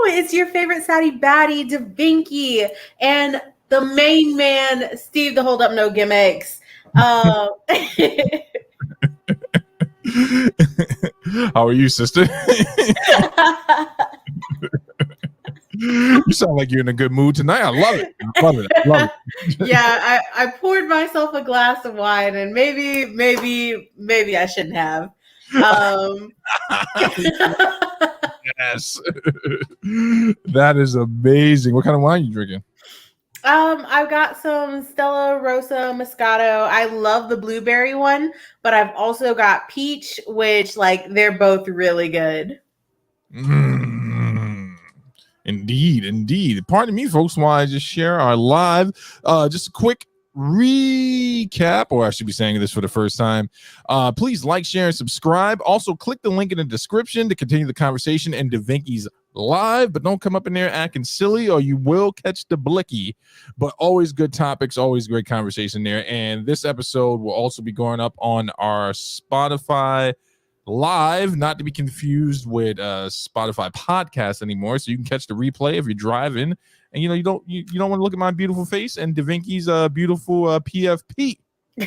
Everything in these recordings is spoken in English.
it's your favorite Saudi baddie, DaVinci, and the main man, Steve, the Hold Up No Gimmicks. How are you, sister? You sound like you're in a good mood tonight. I love it. I love it. I love it. Yeah, I poured myself a glass of wine, and maybe I shouldn't have. Yes. That is amazing. What kind of wine are you drinking? I've got some Stella Rosa Moscato. I love the blueberry one, but I've also got peach, which they're both really good. Indeed. Pardon me, folks, while I just share our live. Just a quick recap, or I should be saying this for the first time. Please like, share, and subscribe. Also, click the link in the description to continue the conversation in DaVinci's live, but don't come up in there acting silly or you will catch the blicky. But always good topics, always great conversation there. And this episode will also be going up on our Spotify live, not to be confused with Spotify podcast anymore. So you can catch the replay if you're driving, and you don't want to look at my beautiful face and DaVinci's beautiful PFP.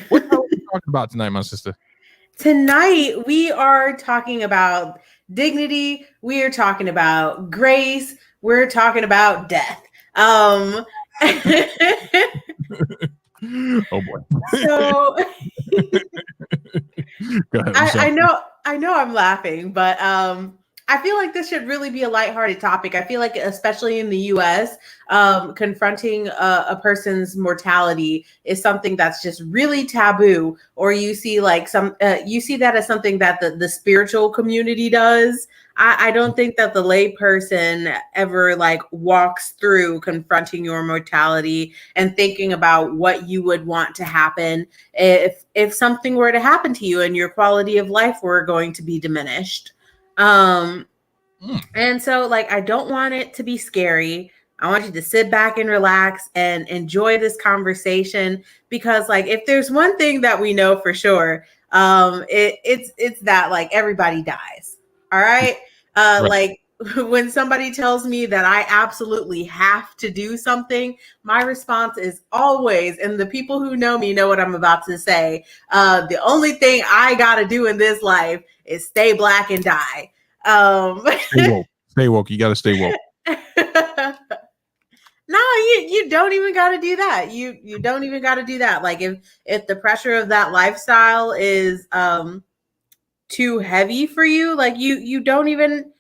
What are we talking about tonight, my sister? Tonight we are talking about dignity. We are talking about grace. We're talking about death. Oh boy. So go ahead, I know I'm laughing, but I feel like this should really be a lighthearted topic. I feel like, especially in the US, confronting a person's mortality is something that's just really taboo. Or you see you see that as something that the spiritual community does. I don't think that the lay person ever walks through confronting your mortality and thinking about what you would want to happen if something were to happen to you and your quality of life were going to be diminished. And so I don't want it to be scary. I want you to sit back and relax and enjoy this conversation, because if there's one thing that we know for sure, it's that everybody dies. All right. Right. When somebody tells me that I absolutely have to do something, my response is always, and the people who know me know what I'm about to say, the only thing I got to do in this life is stay black and die. Stay woke. You got to stay woke. No, you don't even got to do that. You don't even got to do that. If the pressure of that lifestyle is too heavy for you, you don't even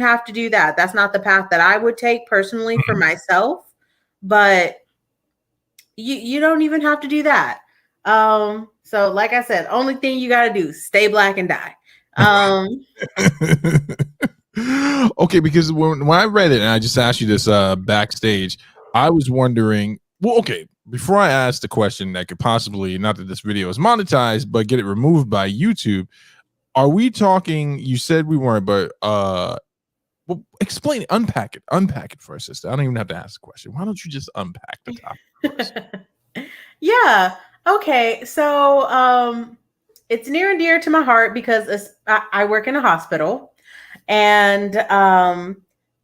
have to do that. That's not the path that I would take personally for myself, but you don't even have to do that. So like I said, only thing you got to do, stay black and die. Okay, because when I read it, and I just asked you this backstage, I was wondering, well, okay, before I ask the question that could possibly, not that this video is monetized, but get it removed by YouTube, are we talking, you said we weren't, but well, explain it, unpack it for us, sister. I don't even have to ask the question. Why don't you just unpack the topic for us? Yeah. Okay. So it's near and dear to my heart because I work in a hospital. And a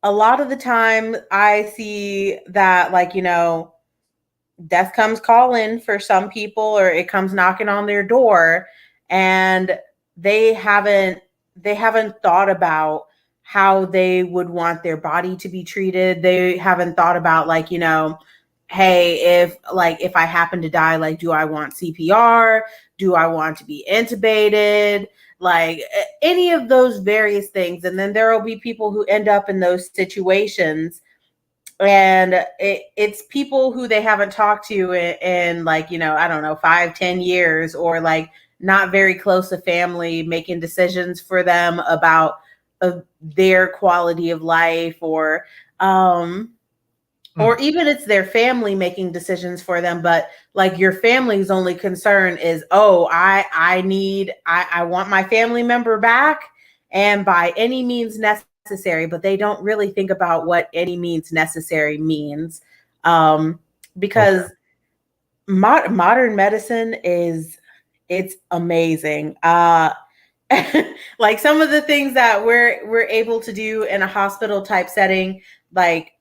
lot of the time I see that, death comes calling for some people, or it comes knocking on their door, and they haven't thought about how they would want their body to be treated. They haven't thought about hey, if I happen to die, do I want CPR? Do I want to be intubated? Any of those various things. And then there will be people who end up in those situations, and it's people who they haven't talked to in I don't know, 5-10 years, or not very close to family, making decisions for them about their quality of life, or even it's their family making decisions for them, but your family's only concern is, I want my family member back, and by any means necessary, but they don't really think about what any means necessary means, because modern medicine it's amazing. like some of the things that we're able to do in a hospital type setting, like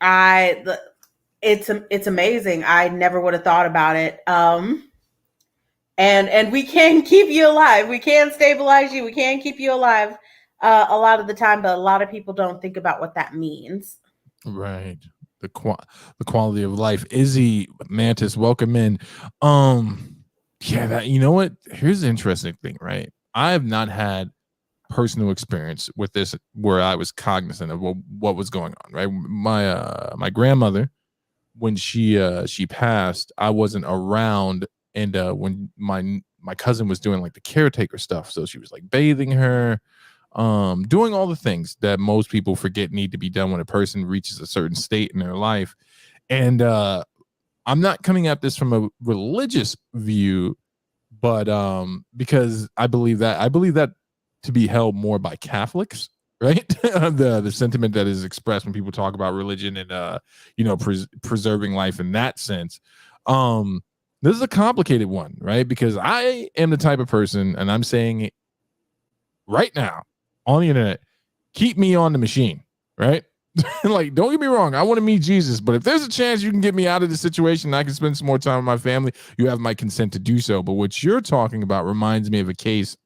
I it's amazing. I never would have thought about it. And we can keep you alive. We can stabilize you. We can keep you alive a lot of the time, but a lot of people don't think about what that means. Right. The quality of life. Izzy Mantis, welcome in. Yeah, that, you know what? Here's the interesting thing, right? I have not had personal experience with this where I was cognizant of what was going on, right? My grandmother, when she passed, I wasn't around, and when my cousin was doing like the caretaker stuff, so she was like bathing her, doing all the things that most people forget need to be done when a person reaches a certain state in their life. And I'm not coming at this from a religious view, but because I believe that to be held more by Catholics, right? The sentiment that is expressed when people talk about religion and preserving life in that sense. um this is a complicated one, right? Because I am the type of person, and I'm saying it right now on the internet, keep me on the machine, right? Like, don't get me wrong, I want to meet Jesus, but if there's a chance you can get me out of the situation and I can spend some more time with my family, you have my consent to do so. But what you're talking about reminds me of a case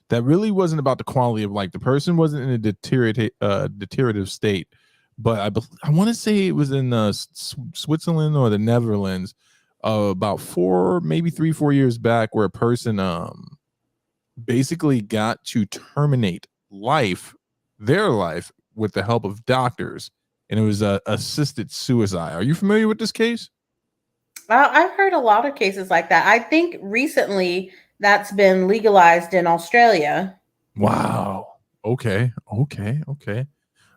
that really wasn't about the quality of life. The person wasn't in a deteriorative state, but I want to say it was in Switzerland or the Netherlands, about 3-4 years back, where a person basically got to terminate their life, with the help of doctors, and it was assisted suicide. Are you familiar with this case? I've heard a lot of cases like that. I think recently that's been legalized in Australia. Wow. Okay.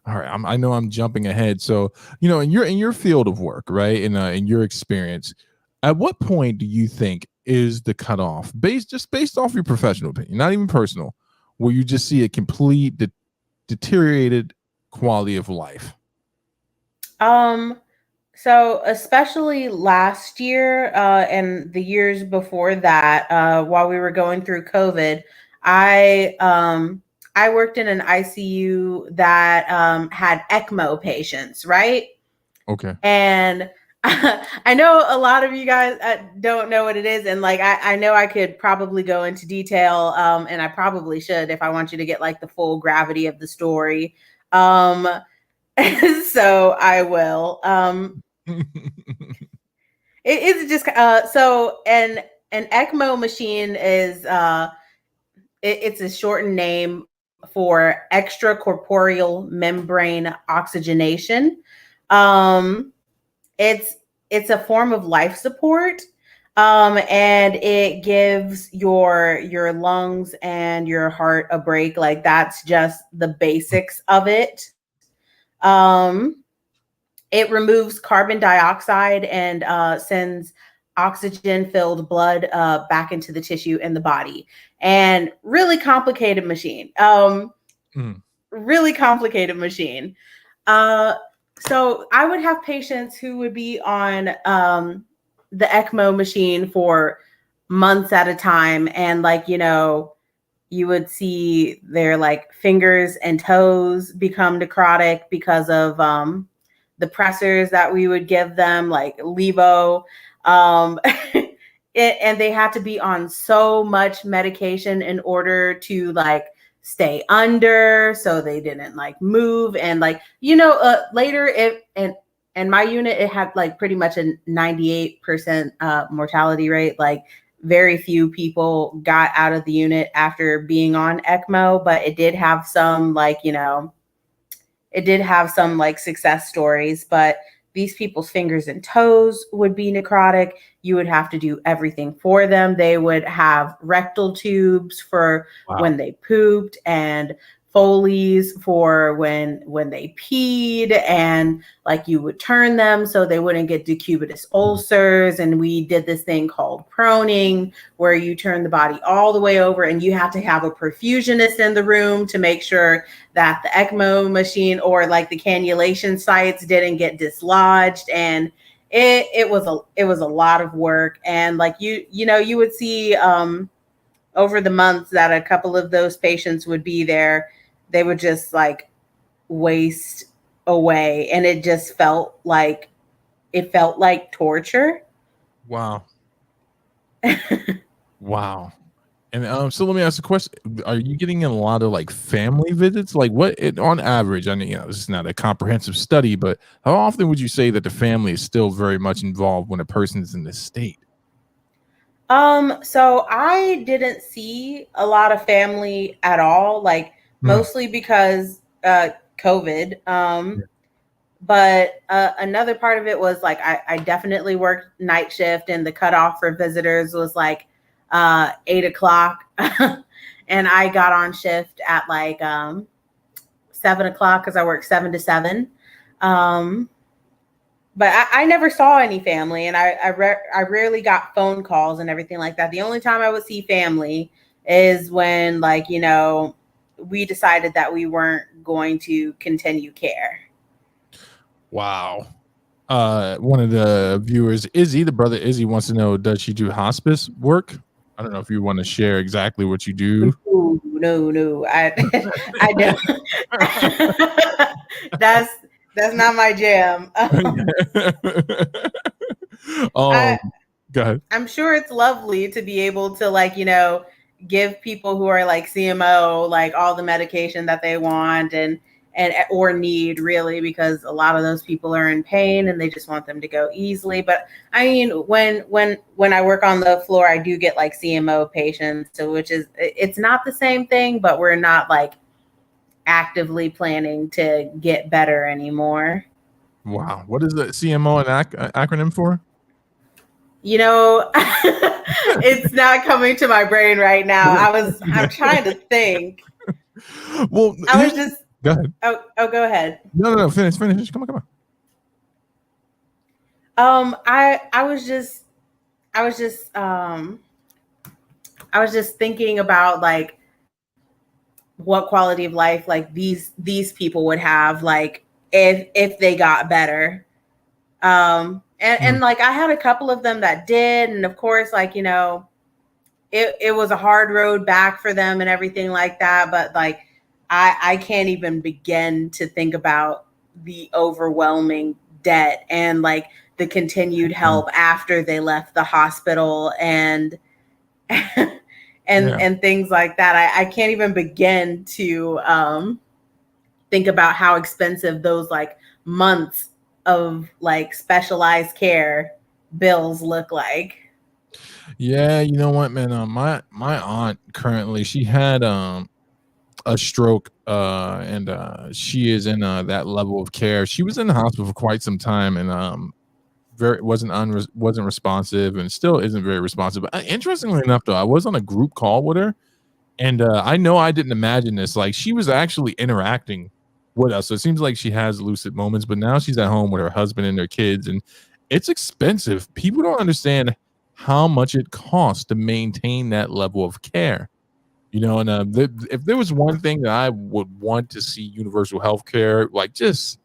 All right. I know I'm jumping ahead. So, in your field of work, right? In your experience, at what point do you think is the cutoff, based off your professional opinion, not even personal, where you just see a complete deteriorated quality of life? Um, so especially last year and the years before that, while we were going through COVID, I I worked in an ICU that had ECMO patients, right? Okay. And I know a lot of you guys don't know what it is, and like I know I could probably go into detail, and I probably should if I want you to get like the full gravity of the story. Um, so I will. It's just so an ECMO machine is it's a shortened name for extracorporeal membrane oxygenation. Um, it's it's a form of life support, and it gives your lungs and your heart a break. Like that's just the basics of it. Um, it removes carbon dioxide and sends oxygen filled blood back into the tissue in the body. And really complicated machine. Really complicated machine. Uh, so I would have patients who would be on the ECMO machine for months at a time. And like, you would see their like fingers and toes become necrotic because of the pressors that we would give them, like Levo. Um, and they had to be on so much medication in order to like stay under so they didn't like move. And like, later it and my unit, it had like pretty much a 98% mortality rate. Like very few people got out of the unit after being on ECMO, but it did have some success stories. But these people's fingers and toes would be necrotic. You would have to do everything for them. They would have rectal tubes for when Wow. they pooped, and Foley's for when they peed, and like you would turn them so they wouldn't get decubitus ulcers. And we did this thing called proning, where you turn the body all the way over, and you have to have a perfusionist in the room to make sure that the ECMO machine or like the cannulation sites didn't get dislodged. And it was a lot of work. And like you would see over the months that a couple of those patients would be there, they would just like waste away, and it felt like torture. Wow. Wow. And so let me ask a question: are you getting a lot of like family visits? Like, on average? I mean, this is not a comprehensive study, but how often would you say that the family is still very much involved when a person's in this state? So I didn't see a lot of family at all, like Mm. mostly because COVID. But another part of it was like I definitely worked night shift, and the cutoff for visitors was like 8 o'clock, and I got on shift at like 7 o'clock because I worked 7 to 7. Um, but I never saw any family, and I rarely got phone calls and everything like that. The only time I would see family is when, like, we decided that we weren't going to continue care. Wow. One of the viewers, Izzy, the brother Izzy, wants to know, does she do hospice work? I don't know if you want to share exactly what you do. No, I don't. that's that's not my jam. um, I Go ahead. I'm sure it's lovely to be able to, like, give people who are like CMO like all the medication that they want and or need, really, because a lot of those people are in pain and they just want them to go easily. But I mean, when I work on the floor, I do get like CMO patients, so it's not the same thing, but we're not like actively planning to get better anymore. Wow. What is the CMO an acronym for? It's not coming to my brain right now. I'm trying to think. Well, I was just go ahead. go ahead. No. Finish. Come on. I was just I was just thinking about like what quality of life like these people would have, like if they got better. And like I had a couple of them that did, and of course, like, it was a hard road back for them and everything like that, but like I can't even begin to think about the overwhelming debt and like the continued help after they left the hospital and and things like that. I can't even begin to think about how expensive those like months of like specialized care bills look like. Yeah, you know what, man? My aunt currently, she had a stroke, and she is in that level of care. She was in the hospital for quite some time, and wasn't responsive, and still isn't very responsive. But interestingly enough, though, I was on a group call with her, and I know I didn't imagine this. Like, she was actually interacting with us, so it seems like she has lucid moments. But now she's at home with her husband and their kids, and it's expensive. People don't understand how much it costs to maintain that level of care. And if there was one thing that I would want to see universal health care, like, just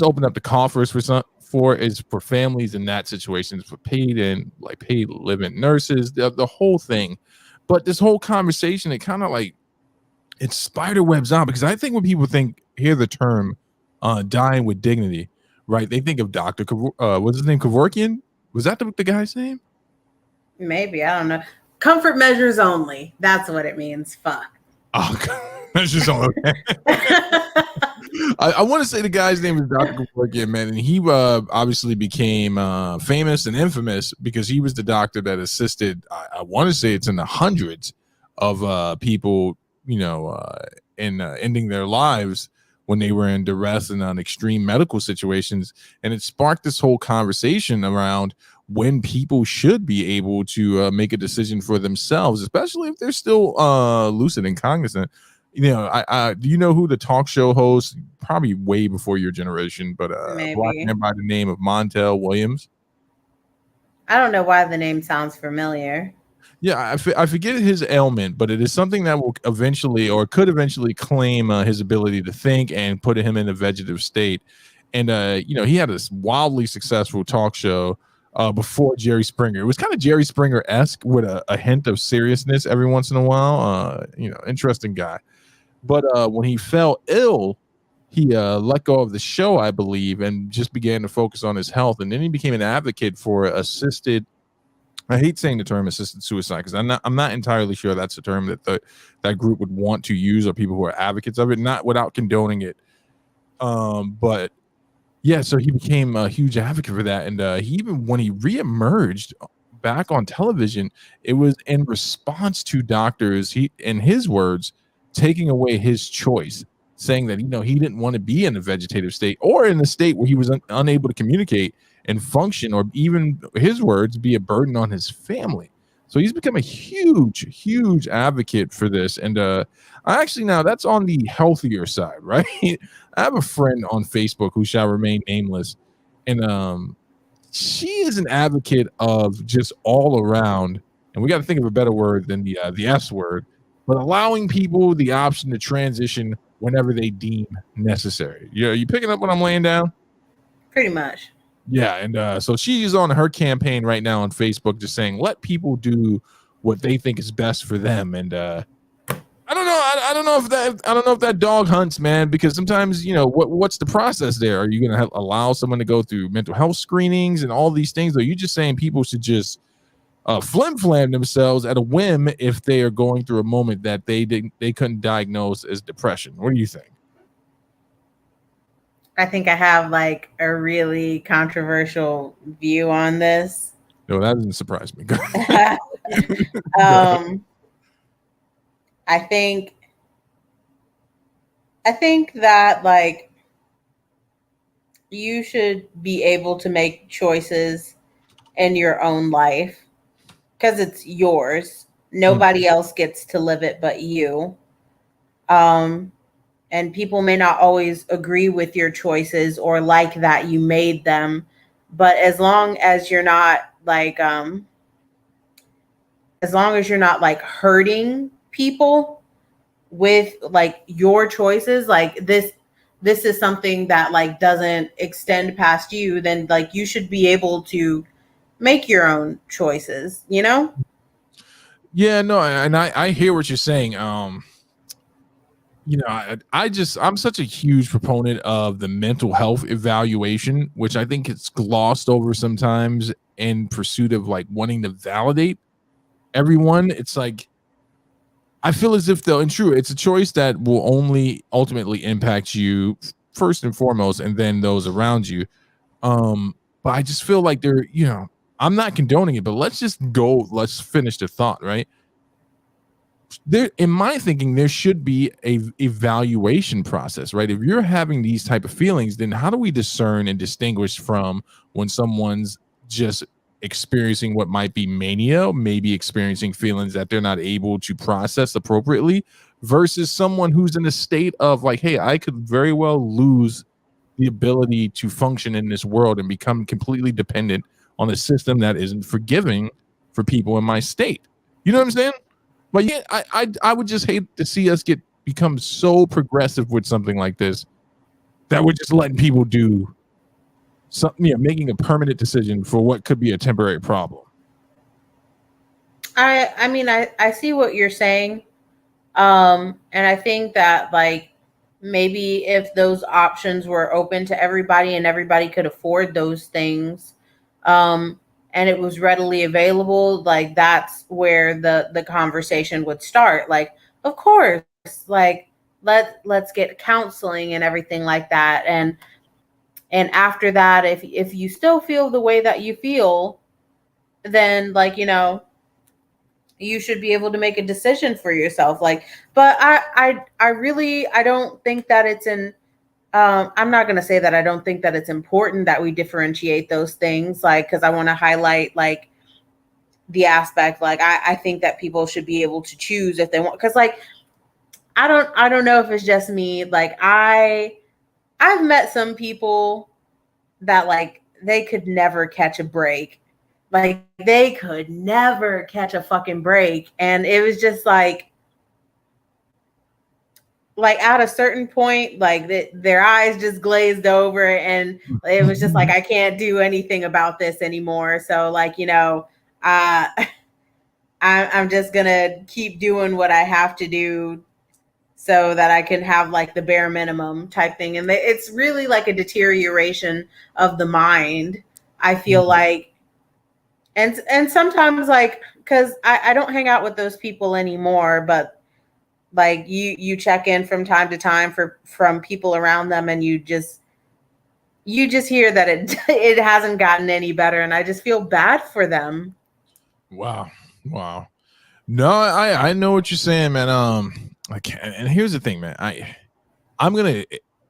open up the coffers is for families in that situation, for paid live-in nurses, the whole thing. But this whole conversation, it kind of like it spider webs out, because I think when people hear the term dying with dignity, right? They think of Dr. What's his name? Kevorkian? Was that the guy's name? Maybe, I don't know. Comfort measures only. That's what it means. Fuck. Oh, that's just all okay. I want to say the guy's name is Dr. Kevorkian, man, and he obviously became famous and infamous because he was the doctor that assisted. I want to say it's in the hundreds of people, in ending their lives when they were in duress and on extreme medical situations, and it sparked this whole conversation around when people should be able to make a decision for themselves, especially if they're still lucid and cognizant. I do you know who the talk show host, probably way before your generation, but a black man by the name of Montel Williams? I don't know why the name sounds familiar. Yeah, I forget his ailment, but it is something that will eventually, or could eventually, claim his ability to think and put him in a vegetative state. And he had this wildly successful talk show before Jerry Springer. It was kind of Jerry Springer-esque with a hint of seriousness every once in a while. Interesting guy. But when he fell ill, he let go of the show, I believe, and just began to focus on his health. And then he became an advocate for assisted. I hate saying the term assisted suicide because I'm not entirely sure that's the term that that group would want to use, or people who are advocates of it, not without condoning it. But yeah, so he became a huge advocate for that, and he even when he reemerged back on television, it was in response to doctors, he, in his words, taking away his choice, saying that he didn't want to be in a vegetative state or in a state where he was unable to communicate and function, or even his words, be a burden on his family. So he's become a huge advocate for this, and I actually, now that's on the healthier side, right? I have a friend on Facebook who shall remain nameless, and she is an advocate of just all around, and we got to think of a better word than the S word, but allowing people the option to transition whenever they deem necessary. You picking up what I'm laying down? Pretty much. Yeah, and so she's on her campaign right now on Facebook, just saying let people do what they think is best for them, and I don't know. I don't know if that dog hunts, man, because sometimes, what's the process there? Are you going to allow someone to go through mental health screenings and all these things? Or are you just saying people should just flim-flam themselves at a whim if they are going through a moment that they couldn't diagnose as depression? What do you think? I think I have like a really controversial view on this. No, that doesn't surprise me. I think that like you should be able to make choices in your own life because it's yours. Nobody else gets to live it but you. And people may not always agree with your choices or like that you made them, but as long as you're not like hurting people with like your choices, like this is something that like doesn't extend past you, then like you should be able to make your own choices, Yeah, no, and I hear what you're saying. I'm such a huge proponent of the mental health evaluation, which I think it's glossed over sometimes in pursuit of like wanting to validate everyone. It's like, I feel as if though, and true, it's a choice that will only ultimately impact you first and foremost, and then those around you. But I just feel like I'm not condoning it, but let's finish the thought, right? There, in my thinking, there should be a evaluation process, right? If you're having these type of feelings, then how do we discern and distinguish from when someone's just experiencing what might be mania, maybe experiencing feelings that they're not able to process appropriately, versus someone who's in a state of like, hey, I could very well lose the ability to function in this world and become completely dependent on a system that isn't forgiving for people in my state. You know what I'm saying? But yeah, I would just hate to see us become so progressive with something like this that we're just letting people do something, making a permanent decision for what could be a temporary problem. I mean, I see what you're saying. And I think that like maybe if those options were open to everybody and everybody could afford those things, and it was readily available, like that's where the conversation would start. Like, of course, like let's get counseling and everything like that. And after that, if you still feel the way that you feel, then like, you should be able to make a decision for yourself. Like, but I really, I don't think that it's I'm not going to say that I don't think that it's important that we differentiate those things, like, because I want to highlight like the aspect, like I think that people should be able to choose if they want, because like I don't know if it's just me, like I've met some people that like they could never catch a break, like they could never catch a fucking break, and it was just like like at a certain point, like their eyes just glazed over, and it was just like, I can't do anything about this anymore. So like, uh, I'm just gonna keep doing what I have to do so that I can have like the bare minimum type thing. And it's really like a deterioration of the mind. I feel like, and sometimes like, because I don't hang out with those people anymore, but like you check in from time to time from people around them, and you just hear that it it hasn't gotten any better, and I just feel bad for them. Wow. Wow. No, I know what you're saying, man. I can't, and here's the thing, man. I'm gonna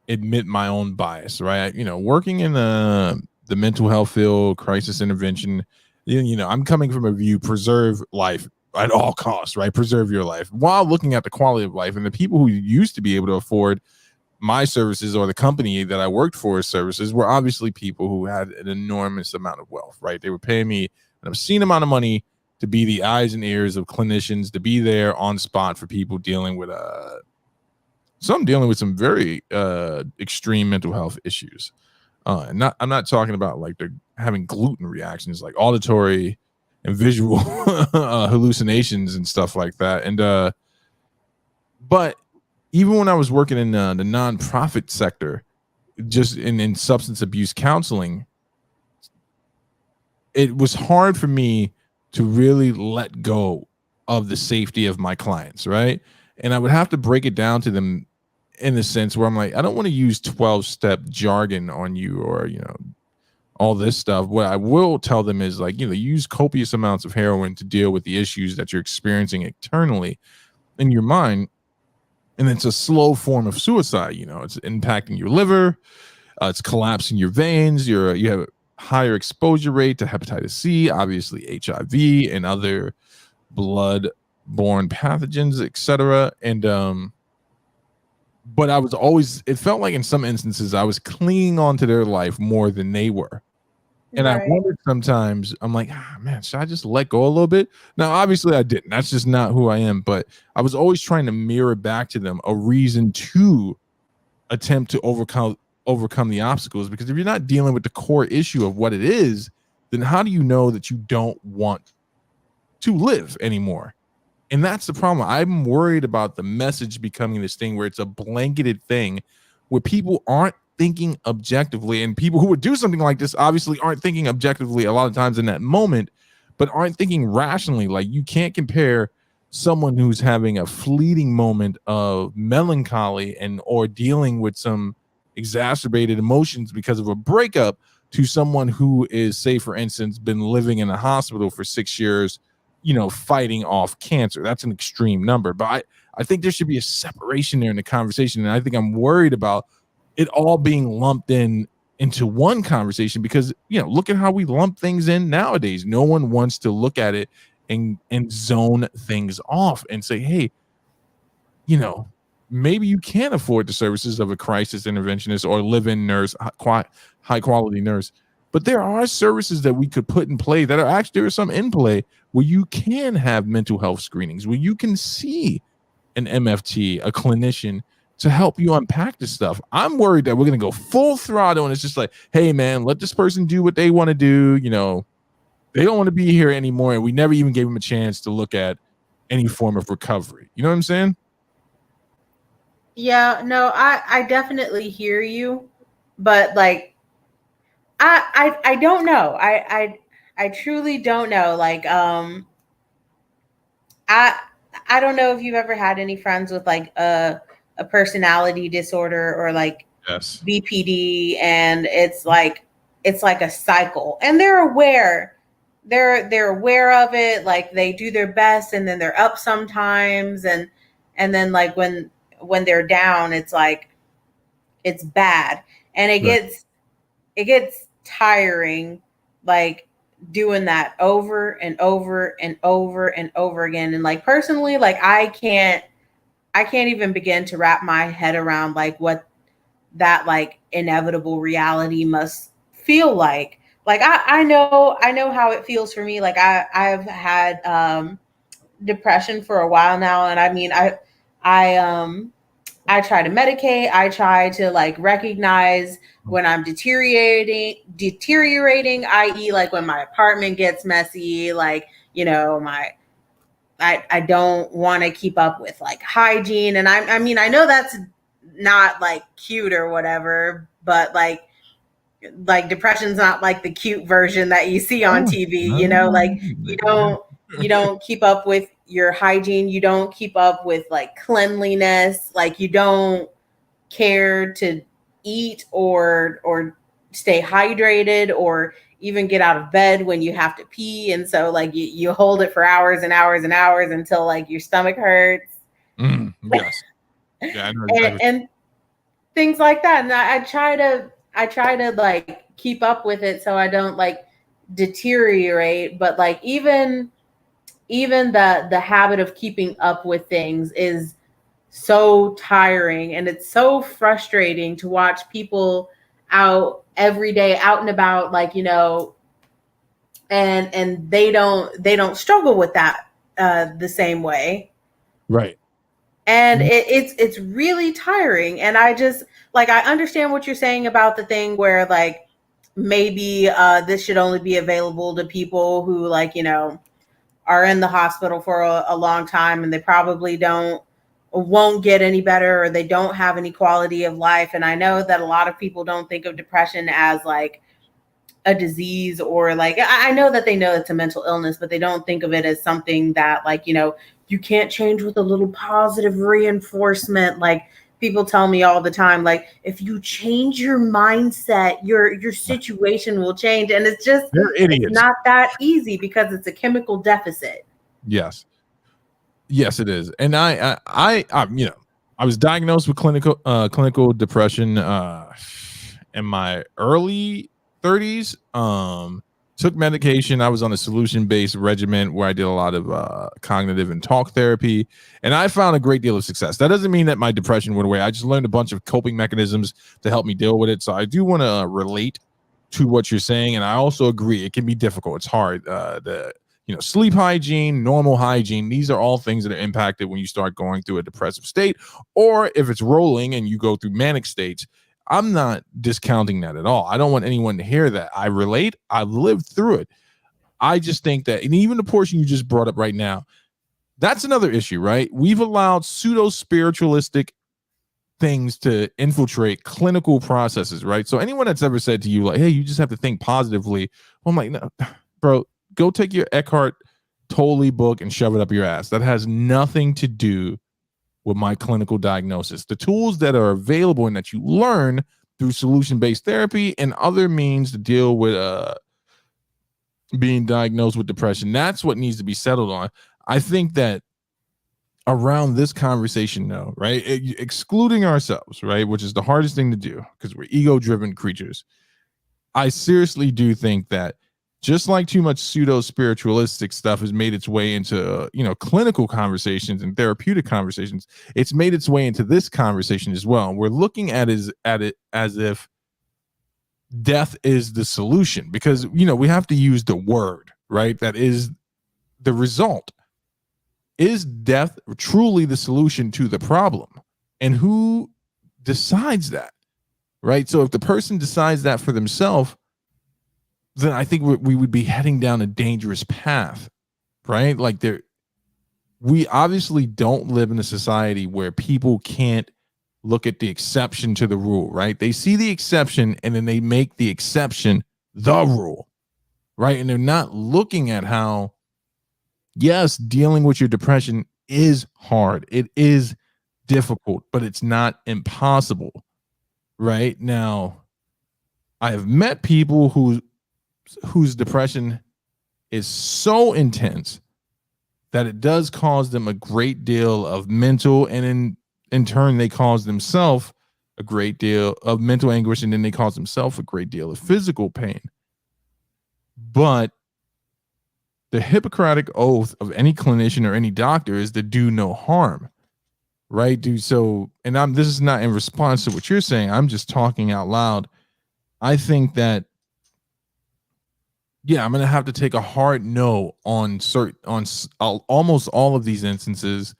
admit my own bias, right? Working in the mental health field, crisis intervention. I'm coming from a view: preserve life at all costs, right? Preserve your life while looking at the quality of life. And the people who used to be able to afford my services, or the company that I worked for services, were obviously people who had an enormous amount of wealth, right? They were paying me an obscene amount of money to be the eyes and ears of clinicians, to be there on spot for people dealing with some very extreme mental health issues. And I'm not talking about like they're having gluten reactions, like auditory and visual hallucinations and stuff like that. And but even when I was working in the nonprofit sector, just in substance abuse counseling, it was hard for me to really let go of the safety of my clients, right? And I would have to break it down to them in the sense where I'm like, I don't want to use 12-step jargon on you, or all this stuff. What I will tell them is like, use copious amounts of heroin to deal with the issues that you're experiencing internally in your mind. And it's a slow form of suicide. It's impacting your liver, it's collapsing your veins, you have a higher exposure rate to hepatitis C, obviously HIV and other blood-borne pathogens, etc. And but it felt like in some instances I was clinging onto their life more than they were. And I Right. wondered sometimes, I'm like, man, should I just let go a little bit? Now, obviously I didn't. That's just not who I am. But I was always trying to mirror back to them a reason to attempt to overcome the obstacles. Because if you're not dealing with the core issue of what it is, then how do you know that you don't want to live anymore? And that's the problem. I'm worried about the message becoming this thing where it's a blanketed thing where people aren't thinking objectively, and people who would do something like this obviously aren't thinking objectively a lot of times in that moment, but aren't thinking rationally. Like, you can't compare someone who's having a fleeting moment of melancholy and or dealing with some exacerbated emotions because of a breakup to someone who is, say for instance, been living in a hospital for 6 years, fighting off cancer. That's an extreme number, but I think there should be a separation there in the conversation. And I think I'm worried about it all being lumped into one conversation, because, look at how we lump things in nowadays. No one wants to look at it and zone things off and say, hey, maybe you can't afford the services of a crisis interventionist or live-in nurse, high quality nurse. But there are services that we could put in play that are actually, there are some in play where you can have mental health screenings, where you can see an MFT, a clinician, to help you unpack this stuff. I'm worried that we're going to go full throttle and it's just like, hey, man, let this person do what they want to do. They don't want to be here anymore. And we never even gave them a chance to look at any form of recovery. You know what I'm saying? Yeah, no, I definitely hear you, but like I don't know. I truly don't know. Like I I don't know if you've ever had any friends with like a personality disorder or like Yes. BPD, and it's like a cycle, and they're aware. They're aware of it. Like they do their best, and then they're up sometimes, and then like when they're down, it's like it's bad, and it Right. gets tiring, like doing that over and over and over and over again. And like personally, like I can't even begin to wrap my head around like what that like inevitable reality must feel like. Like I know how it feels for me. Like I've had depression for a while now, and I mean I I try to medicate. I try to like recognize when I'm deteriorating, i.e., like when my apartment gets messy, like, you know, I don't want to keep up with like hygiene. And I mean, I know that's not like cute or whatever, but like depression's not like the cute version that you see on Oh, TV, no, you no, know, no, like no, you don't keep up with your hygiene, you don't keep up with like cleanliness, like you don't care to eat or stay hydrated or even get out of bed when you have to pee, and so like you hold it for hours and hours and hours until like your stomach hurts. yes. Yeah, I know exactly. And things like that. And I try to like keep up with it so I don't like deteriorate. But like even the habit of keeping up with things is so tiring, and it's so frustrating to watch people out every day out and about, like, you know, and they don't struggle with that the same way. Right. And it's really tiring. And I just like, I understand what you're saying about the thing where like maybe this should only be available to people who, like, you know, are in the hospital for a long time, and they probably don't won't get any better, or they don't have any quality of life. And I know that a lot of people don't think of depression as like a disease, or like, I know that they know it's a mental illness, but they don't think of it as something that, like, you know, you can't change with a little positive reinforcement. Like, people tell me all the time, like, if you change your mindset, your situation will change. And it's just, They're it's idiots. not that easy because it's a chemical deficit. Yes. Yes, it is. And you know, I was diagnosed with clinical depression in my early 30s. Took medication. I was on a solution-based regimen where I did a lot of cognitive and talk therapy, and I found a great deal of success. That doesn't mean that my depression went away. I just learned a bunch of coping mechanisms to help me deal with it. So I do want to relate to what you're saying, and I also agree it can be difficult. It's hard. The you know, sleep hygiene, normal hygiene, these are all things that are impacted when you start going through a depressive state, or if it's rolling and you go through manic states. I'm not discounting that at all. I don't want anyone to hear that. I relate. I've lived through it. I just think that, and even the portion you just brought up right now, that's another issue, right? We've allowed pseudo spiritualistic things to infiltrate clinical processes, right? So anyone that's ever said to you, like, hey, you just have to think positively, I'm like, no, bro, go take your Eckhart Tolle book and shove it up your ass. That has nothing to do with my clinical diagnosis. The tools that are available and that you learn through solution-based therapy and other means to deal with being diagnosed with depression, that's what needs to be settled on. I think that around this conversation, though, right, excluding ourselves, right, which is the hardest thing to do because we're ego-driven creatures, I seriously do think that just like too much pseudo spiritualistic stuff has made its way into you know, clinical conversations and therapeutic conversations, it's made its way into this conversation as well. We're looking at it as if death is the solution, because you know, we have to use the word, right? That is the result. Is death truly the solution to the problem? And who decides that, right? So if the person decides that for themselves, then I think we would be heading down a dangerous path, right? Like, we obviously don't live in a society where people can't look at the exception to the rule, right? They see the exception and then they make the exception the rule, right? And they're not looking at how, yes, dealing with your depression is hard. It is difficult, but it's not impossible, right? Now, I have met people whose depression is so intense that it does cause them a great deal of mental, and in turn they cause themselves a great deal of mental anguish, and then they cause themselves a great deal of physical pain. But the Hippocratic oath of any clinician or any doctor is to do no harm, right? Do so, and this is not in response to what you're saying, I'm just talking out loud. I think that, yeah, I'm gonna have to take a hard no on almost all of these instances,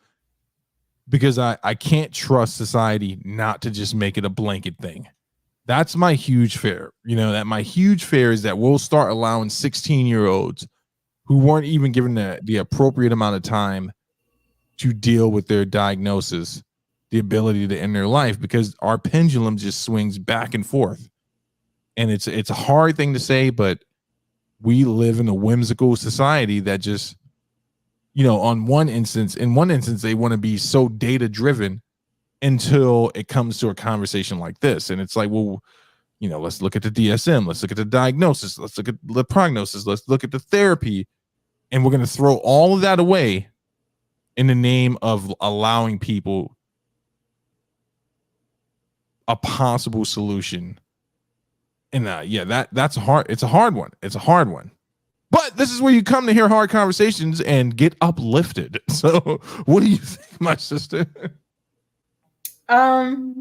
because I can't trust society not to just make it a blanket thing. That's my huge fear. That my huge fear is that we'll start allowing 16-year-olds who weren't even given the appropriate amount of time to deal with their diagnosis, the ability to end their life, because our pendulum just swings back and forth. And it's a hard thing to say, but we live in a whimsical society that just, in one instance, they want to be so data driven until it comes to a conversation like this. And it's like, well, let's look at the DSM, let's look at the diagnosis, let's look at the prognosis, let's look at the therapy. And we're going to throw all of that away in the name of allowing people a possible solution. And that's hard. It's a hard one. But this is where you come to hear hard conversations and get uplifted. So what do you think, my sister? Yeah,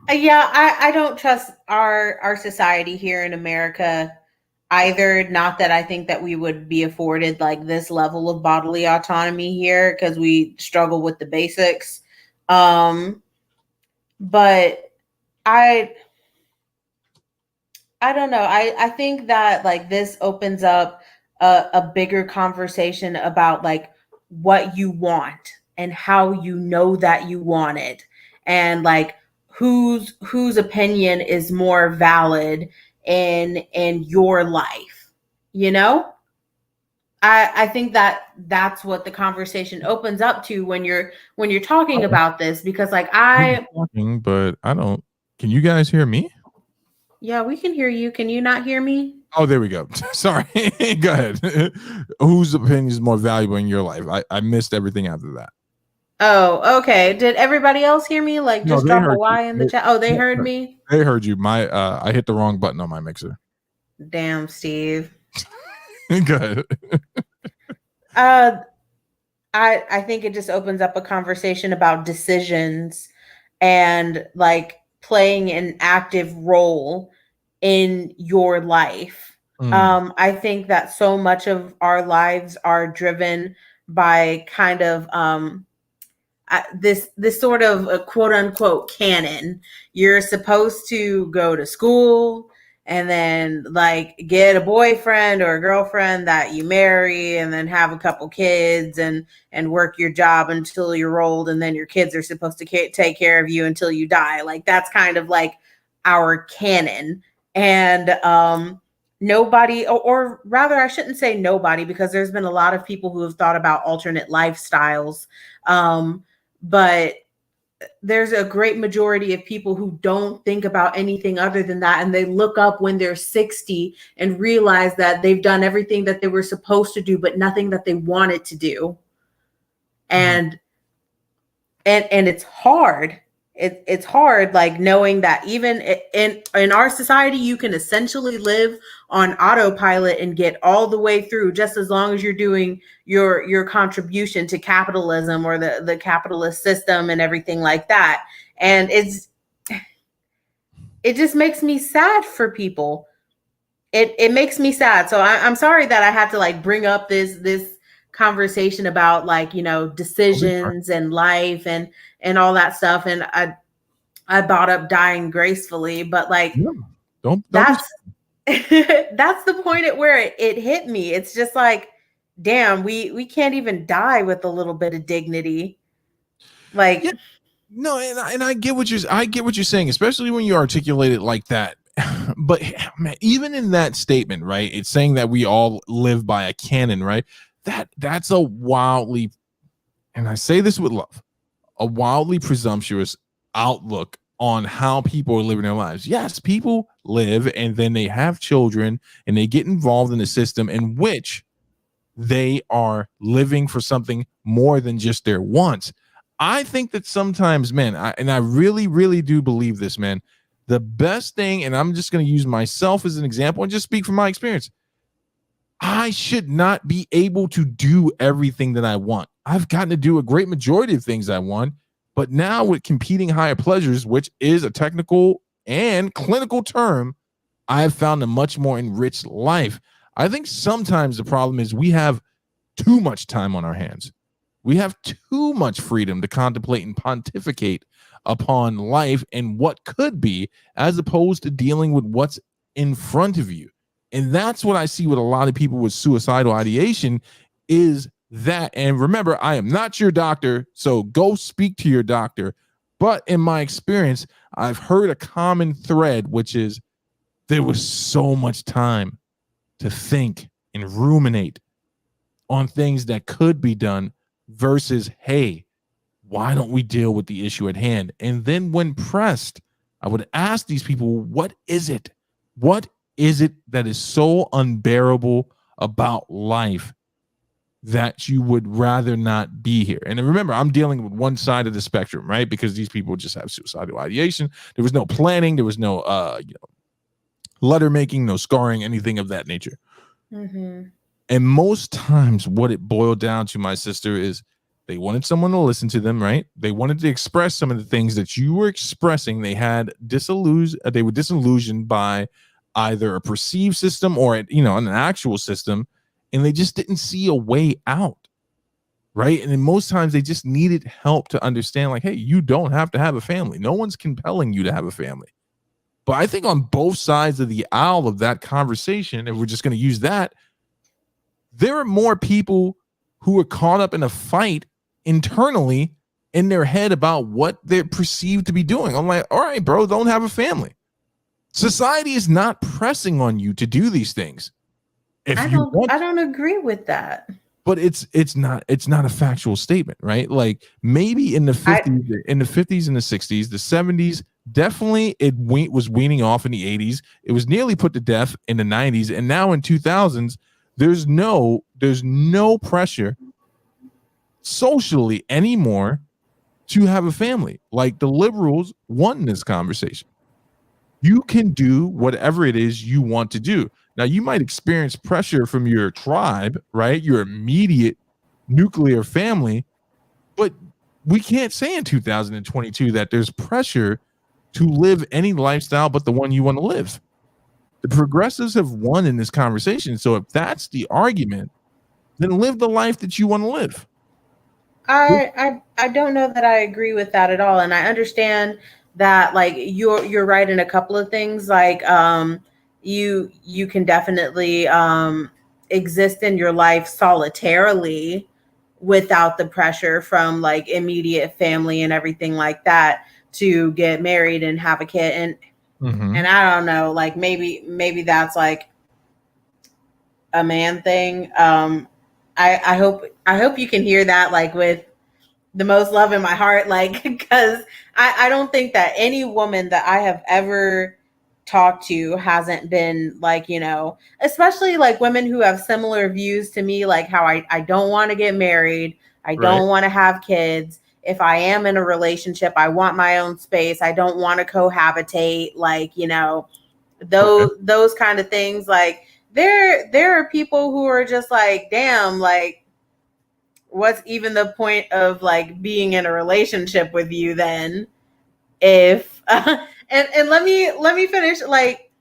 I don't trust our society here in America either. Not that I think that we would be afforded like this level of bodily autonomy here, because we struggle with the basics. But I don't know. I think that like this opens up a bigger conversation about like what you want and how you know that you want it, and like whose opinion is more valid in your life. I think that that's what the conversation opens up to when you're talking about this, because like I'm talking, but I don't. Can you guys hear me? Yeah, we can hear you. Can you not hear me? Oh, there we go. Sorry. Go ahead. Whose opinion is more valuable in your life? I missed everything after that. Oh, okay. Did everybody else hear me? Like, just drop a Y in the chat. Oh, they heard me? They heard you. I hit the wrong button on my mixer. Damn, Steve. Go ahead. I think it just opens up a conversation about decisions and like playing an active role in your life. I think that so much of our lives are driven by kind of this sort of a quote unquote canon. You're supposed to go to school and then like get a boyfriend or a girlfriend that you marry, and then have a couple kids and work your job until you're old, and then your kids are supposed to take care of you until you die. Like that's kind of like our canon. And nobody, or rather I shouldn't say nobody, because there's been a lot of people who have thought about alternate lifestyles, but there's a great majority of people who don't think about anything other than that. And they look up when they're 60 and realize that they've done everything that they were supposed to do, but nothing that they wanted to do. And it's hard. It's hard, like knowing that even in our society, you can essentially live on autopilot and get all the way through, just as long as you're doing your contribution to capitalism or the capitalist system and everything like that. And it just makes me sad for people. It makes me sad. So I'm sorry that I had to like bring up this conversation about like, decisions and life and all that stuff. And I brought up dying gracefully, but like, that's that's the point at where it hit me. It's just like, damn, we can't even die with a little bit of dignity. Like, yeah. No, and I get what you're saying, especially when you articulate it like that. But man, even in that statement, right? It's saying that we all live by a canon, right? That's a wildly, and I say this with love, a wildly presumptuous outlook on how people are living their lives. Yes, people live and then they have children and they get involved in a system in which they are living for something more than just their wants. I think that sometimes, man, I really, really do believe this, man. The best thing, and I'm just going to use myself as an example and just speak from my experience. I should not be able to do everything that I want. I've gotten to do a great majority of things I want, but now with competing higher pleasures, which is a technical and clinical term, I have found a much more enriched life. I think sometimes the problem is we have too much time on our hands. We have too much freedom to contemplate and pontificate upon life and what could be, as opposed to dealing with what's in front of you. And that's what I see with a lot of people with suicidal ideation is that. And remember, I am not your doctor, so go speak to your doctor. But in my experience, I've heard a common thread, which is there was so much time to think and ruminate on things that could be done versus, hey, why don't we deal with the issue at hand? And then when pressed, I would ask these people, what is it? What is it that is so unbearable about life that you would rather not be here? And remember, I'm dealing with one side of the spectrum, right? Because these people just have suicidal ideation. There was no planning. There was no, letter making, no scarring, anything of that nature. Mm-hmm. And most times what it boiled down to, my sister, is they wanted someone to listen to them, right? They wanted to express some of the things that you were expressing. They were disillusioned by either a perceived system or, an actual system, and they just didn't see a way out, right? And then most times they just needed help to understand, like, hey, you don't have to have a family. No one's compelling you to have a family. But I think on both sides of the aisle of that conversation, if we're just going to use that, there are more people who are caught up in a fight internally in their head about what they're perceived to be doing. I'm like, all right, bro, don't have a family. Society is not pressing on you to do these things. I don't agree with that. But it's not a factual statement, right? Like maybe in the 50s, in the 50s and the 60s, the 70s, definitely it was weaning off in the 80s. It was nearly put to death in the 90s, and now in 2000s, there's no pressure socially anymore to have a family. Like the liberals won this conversation. You can do whatever it is you want to do. Now, you might experience pressure from your tribe, right? Your immediate nuclear family, but we can't say in 2022 that there's pressure to live any lifestyle but the one you want to live. The progressives have won in this conversation. So if that's the argument, then live the life that you want to live. I don't know that I agree with that at all. And I understand that, like, you're right in a couple of things. Like, you can definitely exist in your life solitarily without the pressure from like immediate family and everything like that to get married and have a kid. And I don't know, like maybe that's like a man thing. I hope you can hear that, like, with the most love in my heart, like, because I don't think that any woman that I have ever talked to hasn't been like, especially like women who have similar views to me, like how I don't want to get married. I don't want to have kids. If I am in a relationship, I want my own space. I don't want to cohabitate, like, those kind of things. Like there are people who are just like, damn, like, what's even the point of like being in a relationship with you then? If and let me finish, like,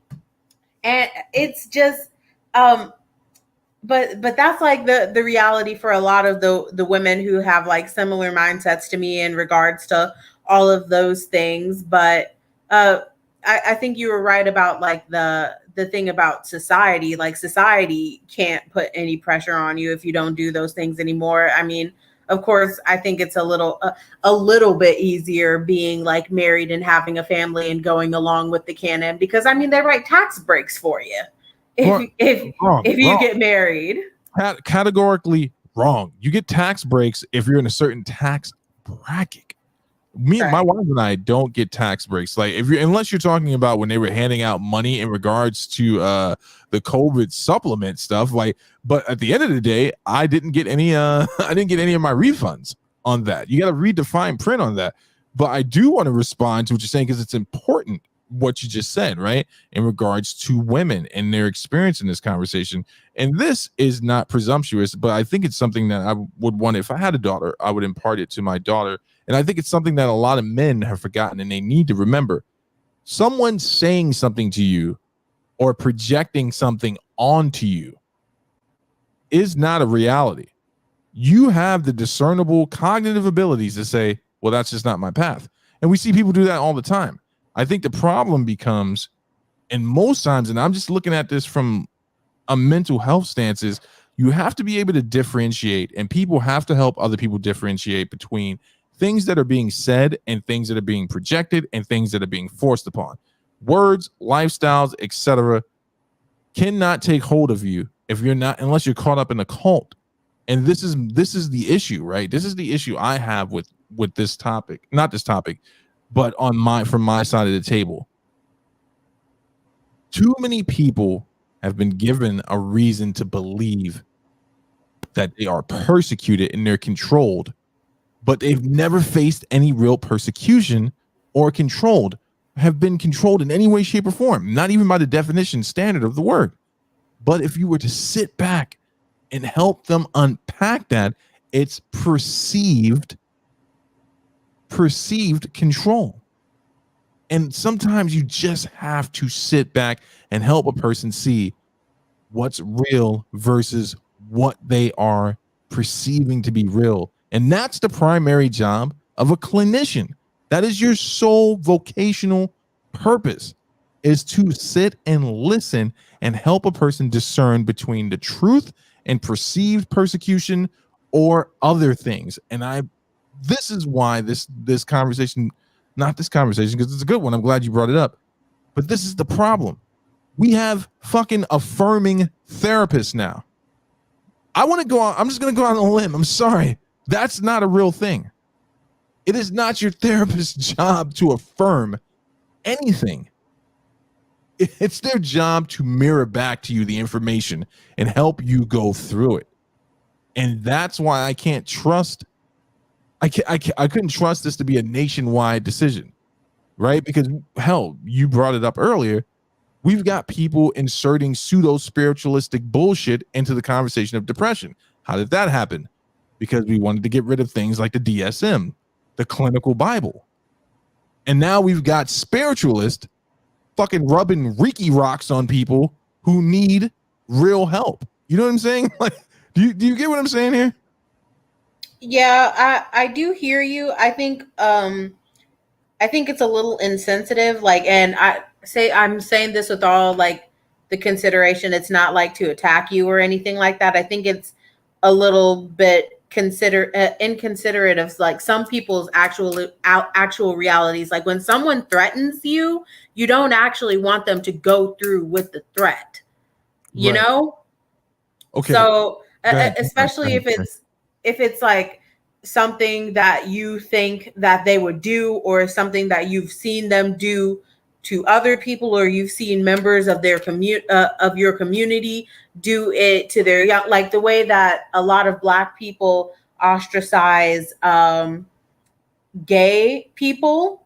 and it's just but that's like the reality for a lot of the women who have like similar mindsets to me in regards to all of those things. But I think you were right about like the thing about society. Like society can't put any pressure on you if you don't do those things anymore. I mean, of course, I think it's a little bit easier being like married and having a family and going along with the canon, because I mean they write tax breaks for you if you get married. Categorically wrong. You get tax breaks if you're in a certain tax bracket. My wife and I don't get tax breaks. Like unless you're talking about when they were handing out money in regards to the COVID supplement stuff. Like, but at the end of the day, I didn't get any of my refunds on that. You got to read the fine print on that. But I do want to respond to what you're saying, because it's important what you just said, right? In regards to women and their experience in this conversation. And this is not presumptuous, but I think it's something that I would want, if I had a daughter, I would impart it to my daughter. And I think it's something that a lot of men have forgotten and they need to remember. Someone saying something to you or projecting something onto you is not a reality. you have the discernible cognitive abilities to say, well, that's just not my path. And we see people do that all the time. I think the problem becomes, and most times, and I'm just looking at this from a mental health stance, is you have to be able to differentiate, and people have to help other people differentiate between things that are being said and things that are being projected and things that are being forced upon. Words, lifestyles, etc. cannot take hold of you if you're not, unless you're caught up in a cult. And this is the issue, right? This is the issue I have with this topic, not this topic, but from my side of the table. Too many people have been given a reason to believe that they are persecuted and they're controlled, but they've never faced any real persecution or have been controlled in any way, shape, or form, not even by the definition standard of the word. But if you were to sit back and help them unpack that, it's perceived control. And sometimes you just have to sit back and help a person see what's real versus what they are perceiving to be real. And that's the primary job of a clinician. That is your sole vocational purpose, is to sit and listen and help a person discern between the truth and perceived persecution or other things. And this is why this conversation, not this conversation, because it's a good one, I'm glad you brought it up, but this is the problem. We have fucking affirming therapists now. I'm just going to go on a limb. I'm sorry. That's not a real thing. It is not your therapist's job to affirm anything. It's their job to mirror back to you the information and help you go through it. And that's why I couldn't trust this to be a nationwide decision, right? Because hell, you brought it up earlier. We've got people inserting pseudo-spiritualistic bullshit into the conversation of depression. How did that happen? Because we wanted to get rid of things like the DSM, the clinical Bible. And now we've got spiritualists fucking rubbing Reiki rocks on people who need real help. You know what I'm saying? Like, do you get what I'm saying here? Yeah, I do hear you. I think it's a little insensitive. Like, and I'm saying this with all like the consideration. It's not like to attack you or anything like that. I think it's a little bit inconsiderate of like some people's actual realities. Like when someone threatens you, you don't actually want them to go through with the threat, you right. know? Okay. So especially if it's like something that you think that they would do, or something that you've seen them do to other people, or you've seen members of their of your community do it to their young, like the way that a lot of Black people ostracize gay people,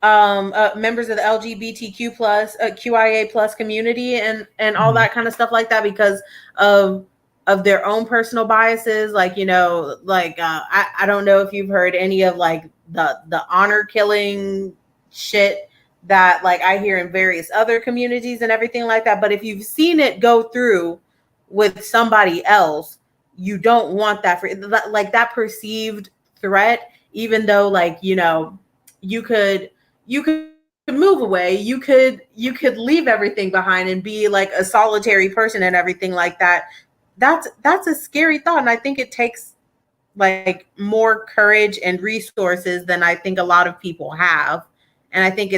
members of the LGBTQ plus QIA plus community, and all that kind of stuff like that, because of their own personal biases. Like, you know, like I don't know if you've heard any of like the honor killing shit that like I hear in various other communities and everything like that. But if you've seen it go through with somebody else, you don't want that for like that perceived threat, even though like, you know, you could move away, you could leave everything behind and be like a solitary person and everything like that. That's a scary thought. And I think it takes like more courage and resources than I think a lot of people have. And I think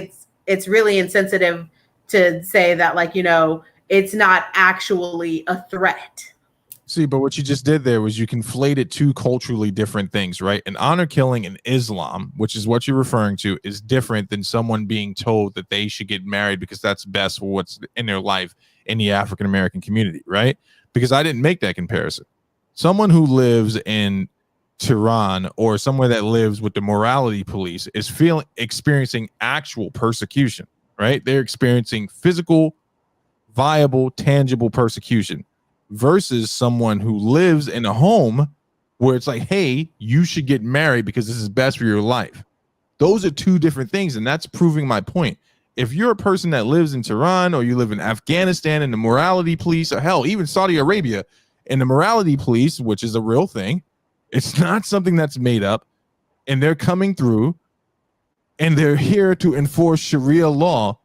it's really insensitive to say that, like, you know, it's not actually a threat. See, but what you just did there was you conflated two culturally different things, right? An honor killing in Islam, which is what you're referring to, is different than someone being told that they should get married because that's best for what's in their life in the African American community, right? Because I didn't make that comparison. Someone who lives in Tehran or somewhere that lives with the morality police is experiencing actual persecution, right? They're experiencing physical, viable, tangible persecution versus someone who lives in a home where it's like, hey, you should get married because this is best for your life. Those are two different things, and that's proving my point. If you're a person that lives in Tehran or you live in Afghanistan and the morality police, or hell, even Saudi Arabia and the morality police, which is a real thing, It's not something that's made up, and they're coming through and they're here to enforce Sharia law.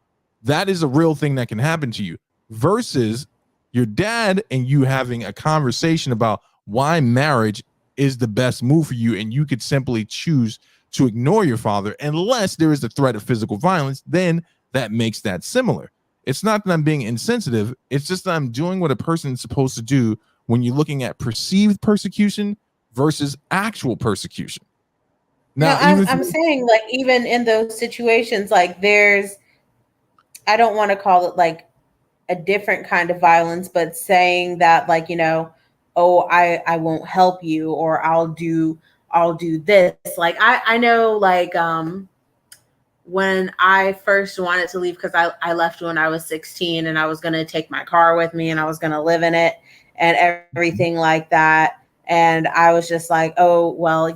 That is a real thing that can happen to you, versus your dad and you having a conversation about why marriage is the best move for you, and you could simply choose to ignore your father unless there is a threat of physical violence. Then that makes that similar. It's not that I'm being insensitive, it's just that I'm doing what a person is supposed to do when you're looking at perceived persecution versus actual persecution. No, Now, I'm saying, like, even in those situations, like, I don't want to call it like a different kind of violence, but saying that, like, oh, I won't help you, or I'll do this. Like, I know, like, when I first wanted to leave, because I left when I was 16, and I was going to take my car with me, and I was going to live in it and everything like that. And I was just like, oh, well,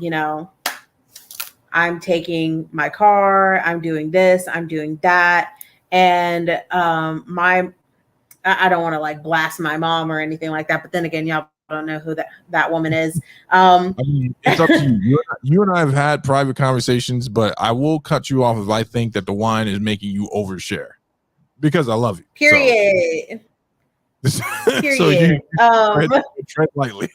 I'm taking my car, I'm doing this, I'm doing that. And I don't want to like blast my mom or anything like that. But then again, y'all don't know who that woman is. I mean, it's up to you. You and I have had private conversations, but I will cut you off if I think that the wine is making you overshare, because I love you. Period. So, Period. So you tread lightly.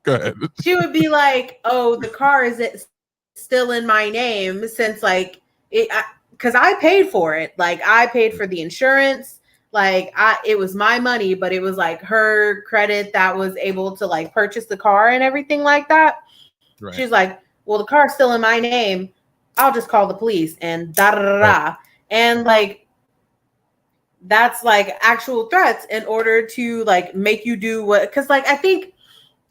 Go ahead. She would be like, "Oh, the car is still in my name, since like it, because I paid for it. Like, I paid for the insurance. Like, it was my money, but it was like her credit that was able to like purchase the car and everything like that." Right. She's like, "Well, the car's still in my name. I'll just call the police and da da da da." And like, that's like actual threats in order to like make you do what, because like I think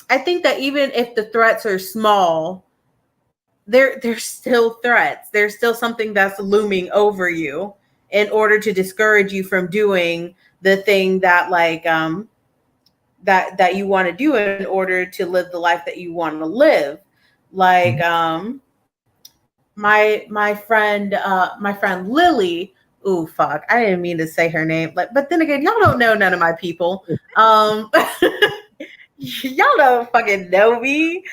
that even if the threats are small, they're still threats. There's still something that's looming over you in order to discourage you from doing the thing that like that you want to do in order to live the life that you want to live. Like my friend Lily. Ooh, fuck. I didn't mean to say her name. But then again, y'all don't know none of my people. Y'all don't fucking know me.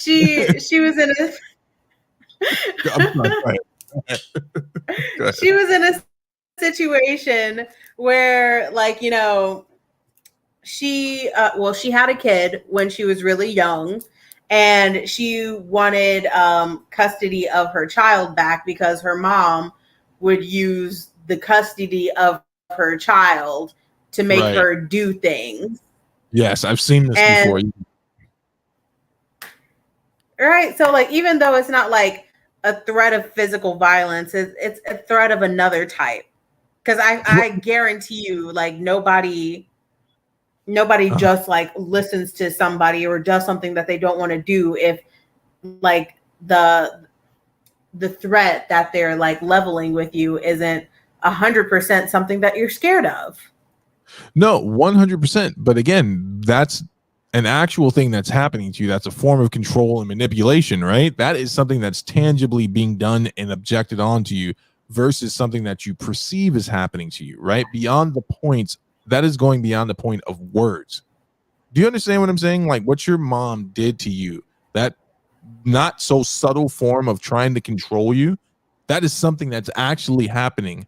She was in a she was in a situation where, like, she had a kid when she was really young, and she wanted custody of her child back because her mom would use the custody of her child to make her do things. Yes, I've seen this before. Right. So like, even though it's not like a threat of physical violence, it's a threat of another type. Because I guarantee you, like, nobody just like listens to somebody or does something that they don't want to do if like the threat that they're like leveling with you isn't 100% something that you're scared of. No, 100%. But again, that's an actual thing that's happening to you. That's a form of control and manipulation, right? That is something that's tangibly being done and objected onto you, versus something that you perceive as happening to you, right? Beyond the points, that is going beyond the point of words. Do you understand what I'm saying? Like, what your mom did to you, that not so subtle form of trying to control you, that is something that's actually happening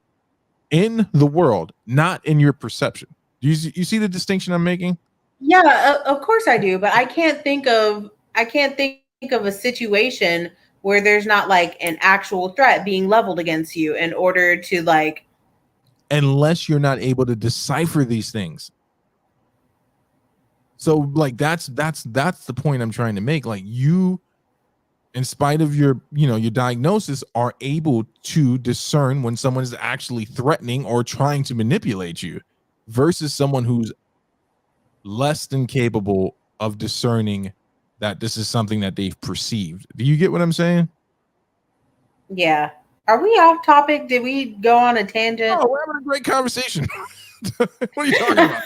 in the world, not in your perception. You see the distinction I'm making? Yeah, of course I do, but I can't think of a situation where there's not like an actual threat being leveled against you in order to like, unless you're not able to decipher these things. So like that's the point I'm trying to make. Like, you, in spite of your your diagnosis, are able to discern when someone is actually threatening or trying to manipulate you, versus someone who's less than capable of discerning that this is something that they've perceived. Do you get what I'm saying? Yeah. Are we off topic? Did we go on a tangent? Oh, we're having a great conversation. What are you talking about?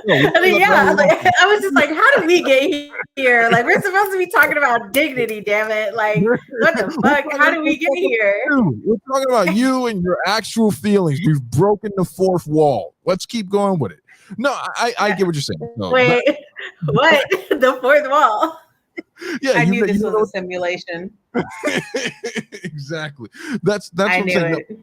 I mean, yeah, like, I was just like, how did we get here? Like, we're supposed to be talking about dignity, damn it. Like, what the fuck? How did we get here? We're talking about you and your actual feelings. We've broken the fourth wall. Let's keep going with it. No, I get what you're saying. No, Wait, what? The fourth wall. yeah, I knew you this was a know simulation. exactly. That's I what I'm knew saying. No, it.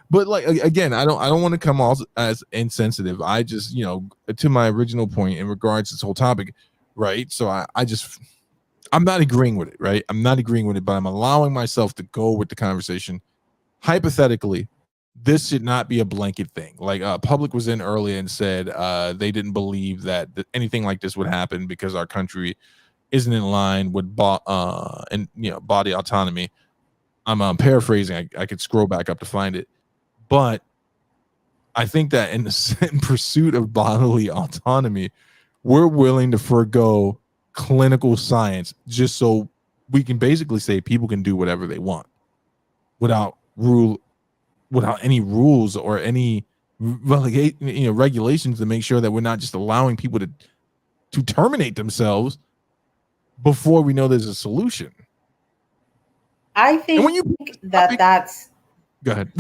but like again, I don't want to come off as insensitive. I just, to my original point in regards to this whole topic, right? So I'm not agreeing with it, right? I'm not agreeing with it, but I'm allowing myself to go with the conversation. Hypothetically, this should not be a blanket thing. Like Public was in earlier and said they didn't believe that anything like this would happen because our country isn't in line with body autonomy. I'm paraphrasing. I could scroll back up to find it, but I think that in pursuit of bodily autonomy, we're willing to forego clinical science just so we can basically say people can do whatever they want without any rules or any regulations to make sure that we're not just allowing people to terminate themselves before we know there's a solution. I And when think you that that's go ahead.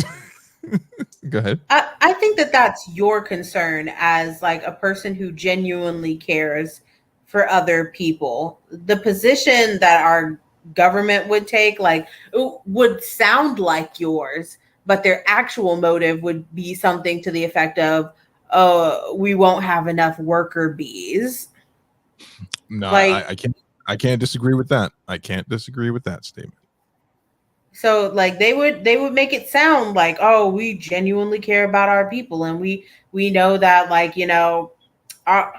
Go ahead. I think that that's your concern as like a person who genuinely cares for other people. The position that our government would take like would sound like yours, but their actual motive would be something to the effect of, "Oh, we won't have enough worker bees." No, Like, I can't disagree with that. I can't disagree with that statement. so like they would make it sound like, oh, we genuinely care about our people, and we know that, like, our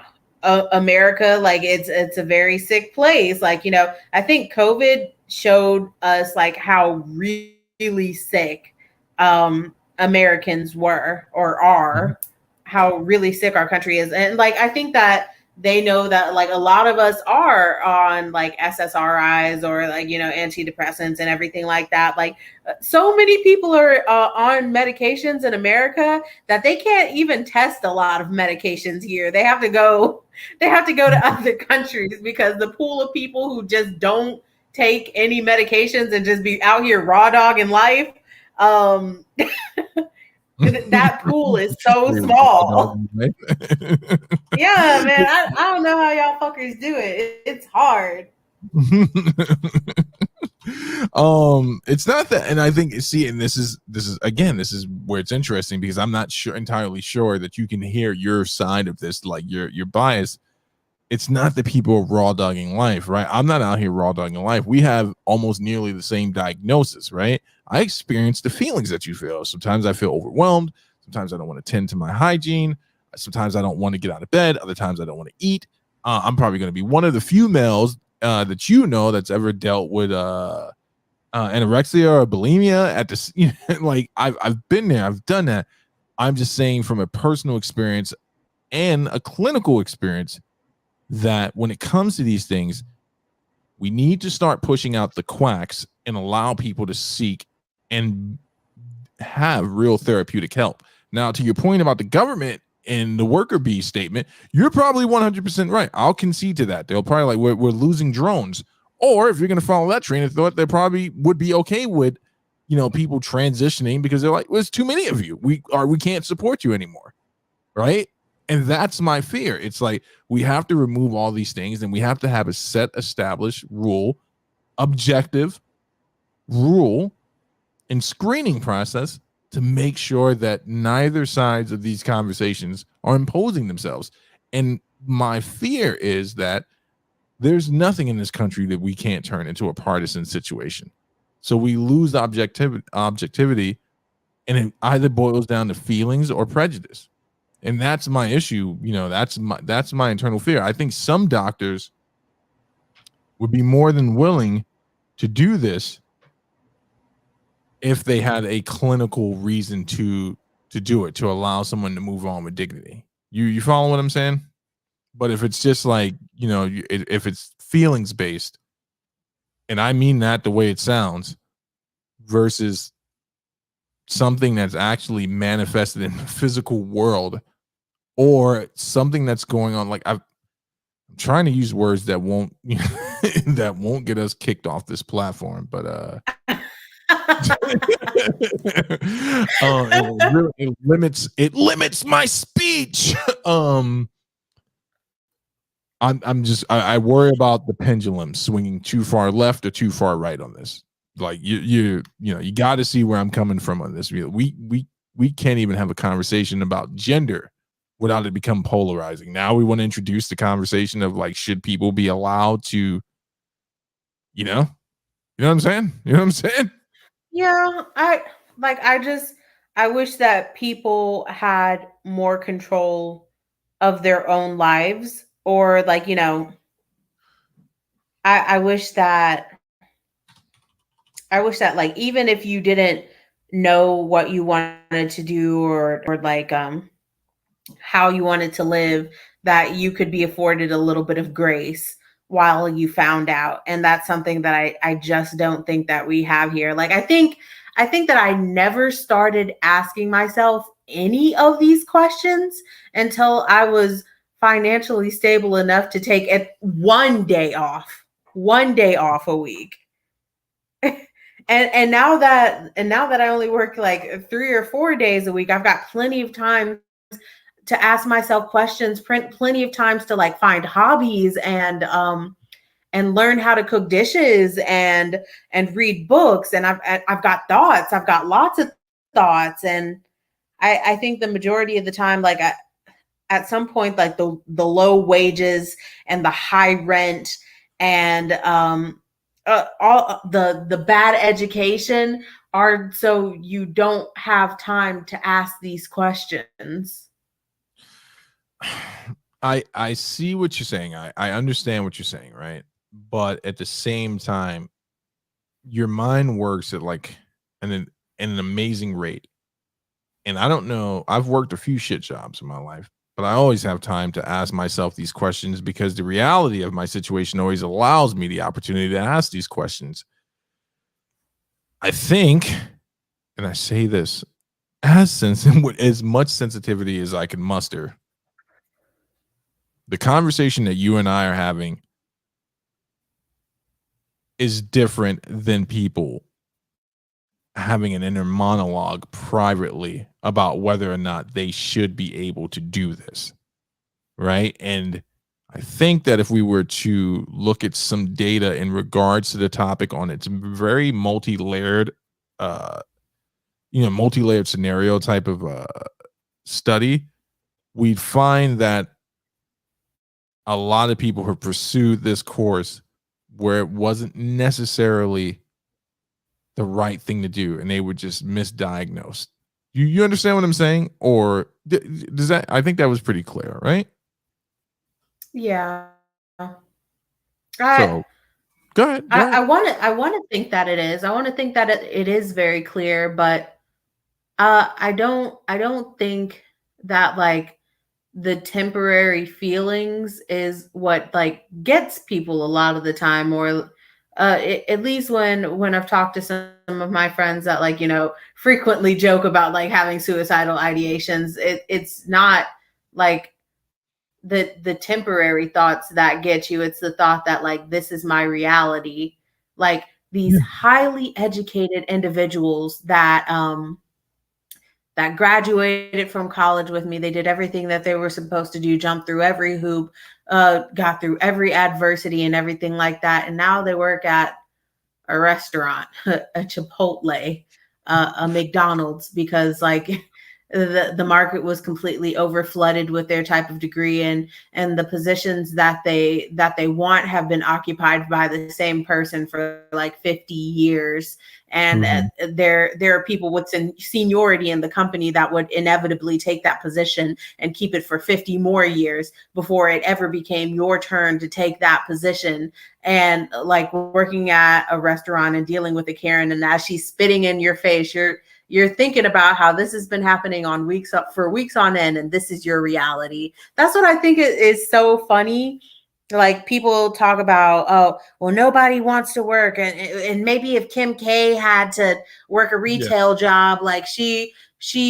America, like, it's a very sick place. Like, I think COVID showed us like how really sick Americans were or Mhm. are, how really sick our country is. And like I think that they know that like a lot of us are on like SSRIs or like antidepressants and everything like that. Like so many people are on medications in America that they can't even test a lot of medications here. They have to go to other countries because the pool of people who just don't take any medications and just be out here raw dogging life, um that pool is so small. Yeah, man. I don't know how y'all fuckers do it. It's hard. It's not that, and I think, see, and this is again, this is where it's interesting because I'm not entirely sure that you can hear your side of this, like your bias. It's not that people are raw dogging life, right? I'm not out here raw dogging life. We have almost nearly the same diagnosis, right? I experience the feelings that you feel. Sometimes I feel overwhelmed. Sometimes I don't want to tend to my hygiene. Sometimes I don't want to get out of bed. Other times I don't want to eat. I'm probably going to be one of the few males that that's ever dealt with anorexia or bulimia at this. Like I've been there. I've done that. I'm just saying from a personal experience and a clinical experience that when it comes to these things, we need to start pushing out the quacks and allow people to seek and have real therapeutic help. Now, to your point about the government and the worker bee statement, you're probably 100% right. I'll concede to that. They'll probably like, we're losing drones. Or if you're going to follow that train of thought, they probably would be okay with, people transitioning because they're like, well, there's too many of you. We can't support you anymore. Right. And that's my fear. It's like we have to remove all these things and we have to have a set established rule, objective rule and screening process to make sure that neither sides of these conversations are imposing themselves. And my fear is that there's nothing in this country that we can't turn into a partisan situation. So we lose objectivity and it either boils down to feelings or prejudice. And that's my issue. That's my internal fear. I think some doctors would be more than willing to do this if they had a clinical reason to do it, to allow someone to move on with dignity. You follow what I'm saying? But if it's just like, if it's feelings based, and I mean that the way it sounds, versus something that's actually manifested in the physical world or something that's going on, like I'm trying to use words that won't that won't get us kicked off this platform, but it limits my speech. I worry about the pendulum swinging too far left or too far right on this. Like you got to see where I'm coming from on this. We can't even have a conversation about gender without it become polarizing. Now we want to introduce the conversation of like, should people be allowed to, you know what I'm saying? You know what I'm saying? Yeah, I wish that people had more control of their own lives, or like, I wish that like, even if you didn't know what you wanted to do, or like how you wanted to live, that you could be afforded a little bit of grace while you found out. And that's something that I just don't think that we have here. Like, I think that I never started asking myself any of these questions until I was financially stable enough to take it one day off a week. And now that I only work like 3 or 4 days a week, I've got plenty of time to ask myself questions, plenty of times to like find hobbies, and learn how to cook dishes, and read books. And I've got thoughts. I've got lots of thoughts. And I think the majority of the time, like, at some point, like the low wages and the high rent, and all the bad education are so you don't have time to ask these questions. I see what you're saying. I understand what you're saying, right? But at the same time, your mind works at like an amazing rate. And I don't know, I've worked a few shit jobs in my life, but I always have time to ask myself these questions because the reality of my situation always allows me the opportunity to ask these questions. I think, and I say this with as much sensitivity as I can muster, the conversation that you and I are having is different than people having an inner monologue privately about whether or not they should be able to do this. Right. And I think that if we were to look at some data in regards to the topic on its very multi-layered, multi-layered scenario type of study, we'd find that a lot of people have pursued this course where it wasn't necessarily the right thing to do, and they were just misdiagnosed. You understand what I'm saying? Or does that? I think that was pretty clear, right? Yeah. I So go ahead. Go I ahead. want to think that it is. I want to think that it is very clear, but I don't think that like the temporary feelings is what like gets people a lot of the time, or at least when I've talked to some of my friends that like, frequently joke about like having suicidal ideations. It's not like the temporary thoughts that get you. It's the thought that like, this is my reality. Like, these Yeah. highly educated individuals that graduated from college with me. They did everything that they were supposed to do, jumped through every hoop, got through every adversity and everything like that. And now they work at a restaurant, a Chipotle, a McDonald's, because like the market was completely over flooded with their type of degree, and the positions that they want have been occupied by the same person for like 50 years. And Mm-hmm. there are people with seniority in the company that would inevitably take that position and keep it for 50 more years before it ever became your turn to take that position. And like, working at a restaurant and dealing with a Karen, and as she's spitting in your face, you're thinking about how this has been happening for weeks on end, and this is your reality. That's what I think is so funny. Like, people talk about, oh, well, nobody wants to work, and maybe if Kim K had to work a Yeah. retail job, like she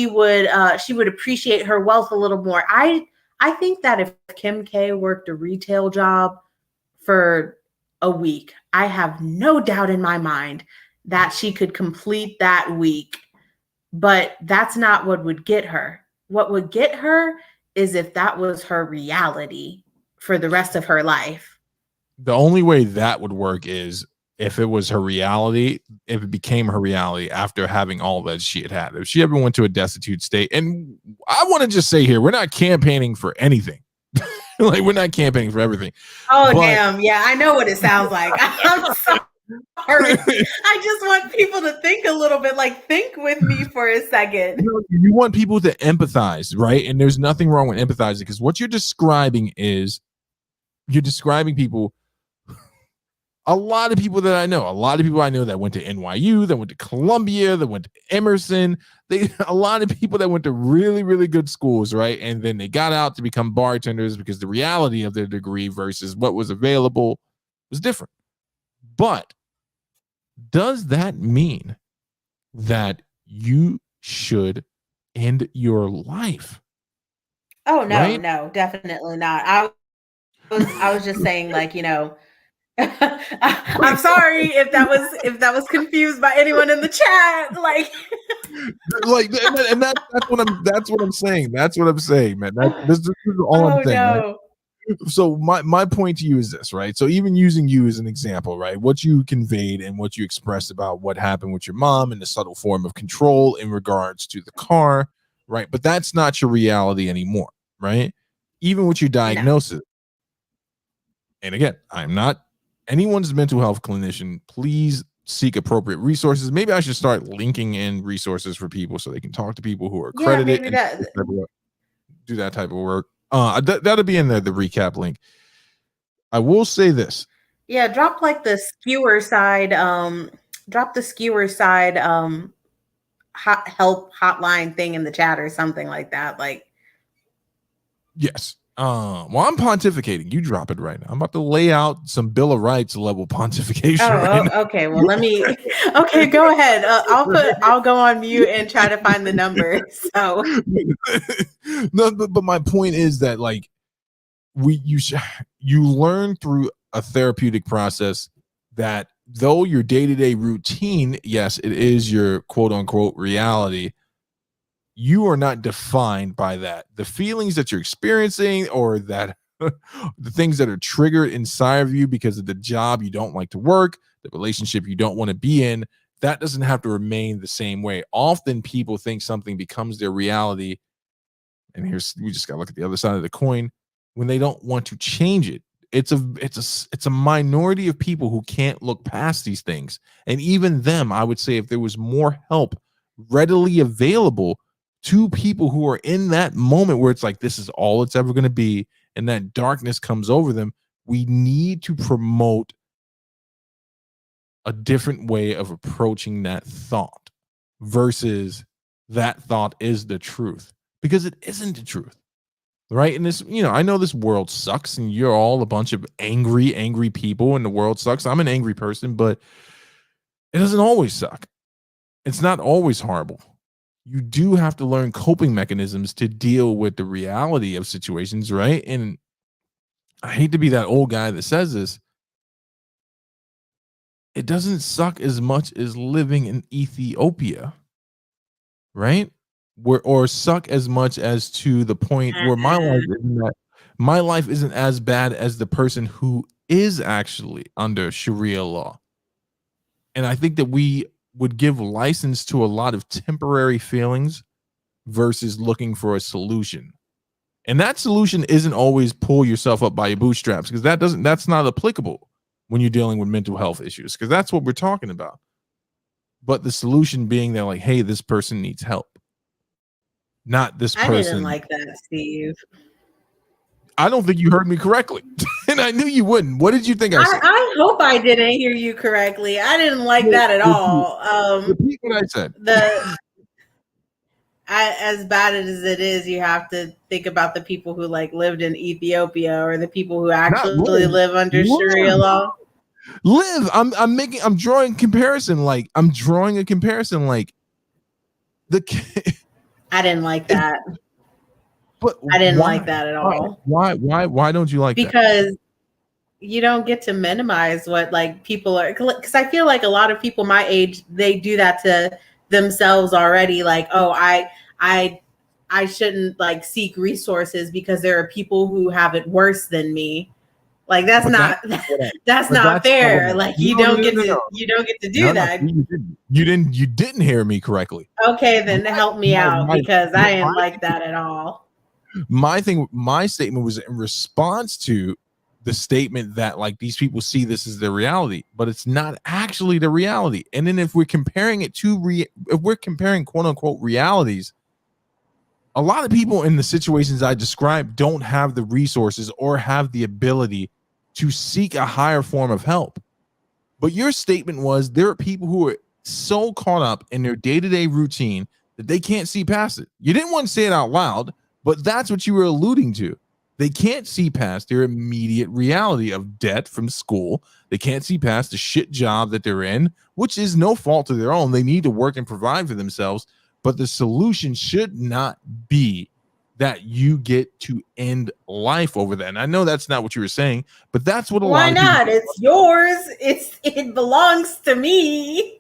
would appreciate her wealth a little more. I think that if Kim K worked a retail job for a week, I have no doubt in my mind that she could complete that week. But that's not what would get her. What would get her is if that was her reality for the rest of her life. The only way that would work is if it was her reality, if it became her reality after having all that she had had. If she ever went to a destitute state, and I want to just say here, we're not campaigning for anything. Like, we're not campaigning for everything. Oh, but, damn. Yeah, I know what it sounds like. I'm sorry. I just want people to think a little bit, like, think with me for a second. You want people to empathize, right? And there's nothing wrong with empathizing, because what you're describing is you're describing people. A lot of people that I know that went to NYU, that went to Columbia, that went to Emerson. A lot of people that went to really, really good schools, right? And then they got out to become bartenders because the reality of their degree versus what was available was different. But does that mean that you should end your life? Oh, no, right? No, definitely not. I was just saying, like, you know, I'm sorry if that was confused by anyone in the chat. Like, and that's what I'm saying. That's what I'm saying, man. This is all I'm saying. No. Right? So my point to you is this, right? So even using you as an example, right? What you conveyed and what you expressed about what happened with your mom and the subtle form of control in regards to the car, right? But that's not your reality anymore, right? Even with your diagnosis. No. And again, I'm not anyone's mental health clinician. Please seek appropriate resources. Maybe I should start linking in resources for people so they can talk to people who are accredited and do that type of work. That'll be in the recap link. I will say this. Yeah, drop like the skewer side. Drop the skewer side help hotline thing in the chat or something like that. Like, yes. Well, I'm pontificating. You drop it right now. I'm about to lay out some Bill of Rights level pontification. Okay. Well, let me. Okay, go ahead. I'll go on mute and try to find the number. So, no, but my point is that, like, you learn through a therapeutic process that though your day-to-day routine, yes, it is your quote unquote reality. You are not defined by that. The feelings that you're experiencing, or that the things that are triggered inside of you because of the job you don't like to work, the relationship you don't want to be in, that doesn't have to remain the same way. Often people think something becomes their reality, and we just got to look at the other side of the coin, when they don't want to change it. It's a minority of people who can't look past these things. And even them, I would say, if there was more help readily available to people who are in that moment where it's like, this is all it's ever going to be, and that darkness comes over them, we need to promote a different way of approaching that thought versus that thought is the truth, because it isn't the truth, right? And this, I know this world sucks and you're all a bunch of angry people and the world sucks. I'm an angry person, but it doesn't always suck. It's not always horrible. You do have to learn coping mechanisms to deal with the reality of situations, right? And I hate to be that old guy that says this. It doesn't suck as much as living in Ethiopia, right? Or suck as much as to the point where my life isn't as bad as the person who is actually under Sharia law. And I think that we would give license to a lot of temporary feelings versus looking for a solution. And that solution isn't always pull yourself up by your bootstraps, because that's not applicable when you're dealing with mental health issues, because that's what we're talking about. But the solution being that, like, hey, this person needs help. Not this person. I didn't like that, Steve. I don't think you heard me correctly. And I knew you wouldn't. What did you think I said? I hope I didn't hear you correctly. I didn't like that at all. Repeat what I said. As bad as it is, you have to think about the people who like lived in Ethiopia, or the people who actually live under Sharia law. I'm drawing a comparison. Like, I didn't like that. But I didn't like that at all. Why don't you like that? you don't get to minimize what like people are, because I feel like a lot of people my age, they do that to themselves already. Like, oh, I shouldn't like seek resources because there are people who have it worse than me. Like that's But not that's not that's not what fair. Like no, no, no, no, no. you don't get to do No, no, that. you didn't hear me correctly. Okay, then help me out My, because I ain't my, like that at all. my statement was in response to the statement that like these people see this as their reality, but it's not actually the reality. And then if we're comparing it to if we're comparing quote unquote realities, a lot of people in the situations I described don't have the resources or have the ability to seek a higher form of help. But your statement was there are people who are so caught up in their day-to-day routine that they can't see past it. You didn't want to say it out loud, but that's what you were alluding to. They can't see past their immediate reality of debt from school. They can't see past the shit job that they're in, which is no fault of their own. They need to work and provide for themselves. But the solution should not be that you get to end life over that. And I know that's not what you were saying, but that's what a Why lot of people not? It's yours. It belongs to me.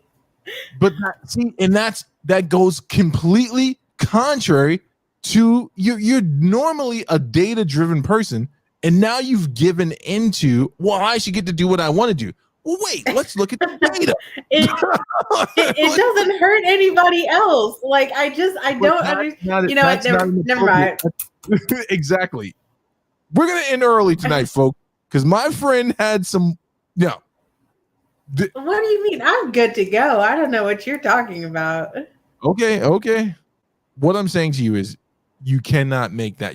But that goes completely contrary to you're normally a data-driven person, and now you've given into, well, I should get to do what I want to do. Well, wait, let's look at the data. it doesn't hurt anybody else. Like I don't understand. You know what? Never mind. Exactly. We're gonna end early tonight, folks, because my friend had some. What do you mean? I'm good to go. I don't know what you're talking about. Okay. What I'm saying to you is you cannot make that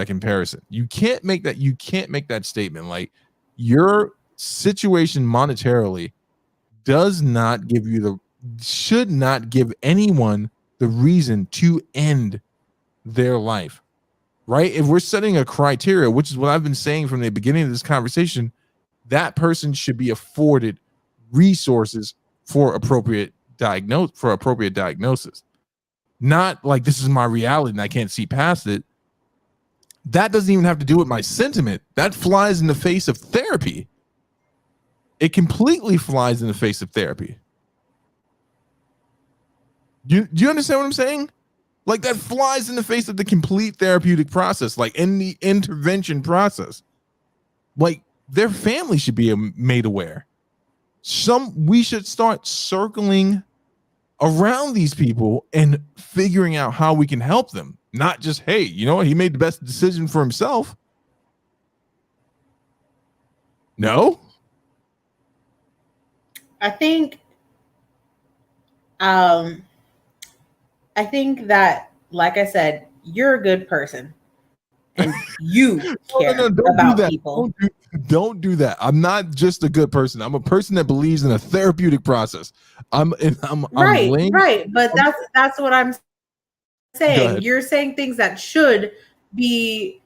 comparison. You can't make that statement. Like, your situation monetarily should not give anyone the reason to end their life. Right? If we're setting a criteria, which is what I've been saying from the beginning of this conversation, that person should be afforded resources for appropriate diagnosis. Not like, this is my reality and I can't see past it. That doesn't even have to do with my sentiment. That flies in the face of therapy. It completely flies in the face of therapy. Do you understand what I'm saying? Like, that flies in the face of the complete therapeutic process, like in the intervention process. Like, their family should be made aware. We should start circling around these people and figuring out how we can help them. Not just, hey, you know what? He made the best decision for himself. No? I think that, like I said, you're a good person and you care about people. Don't do that. I'm not just a good person. I'm a person that believes in a therapeutic process. Right. But that's what I'm saying. You're saying things that should be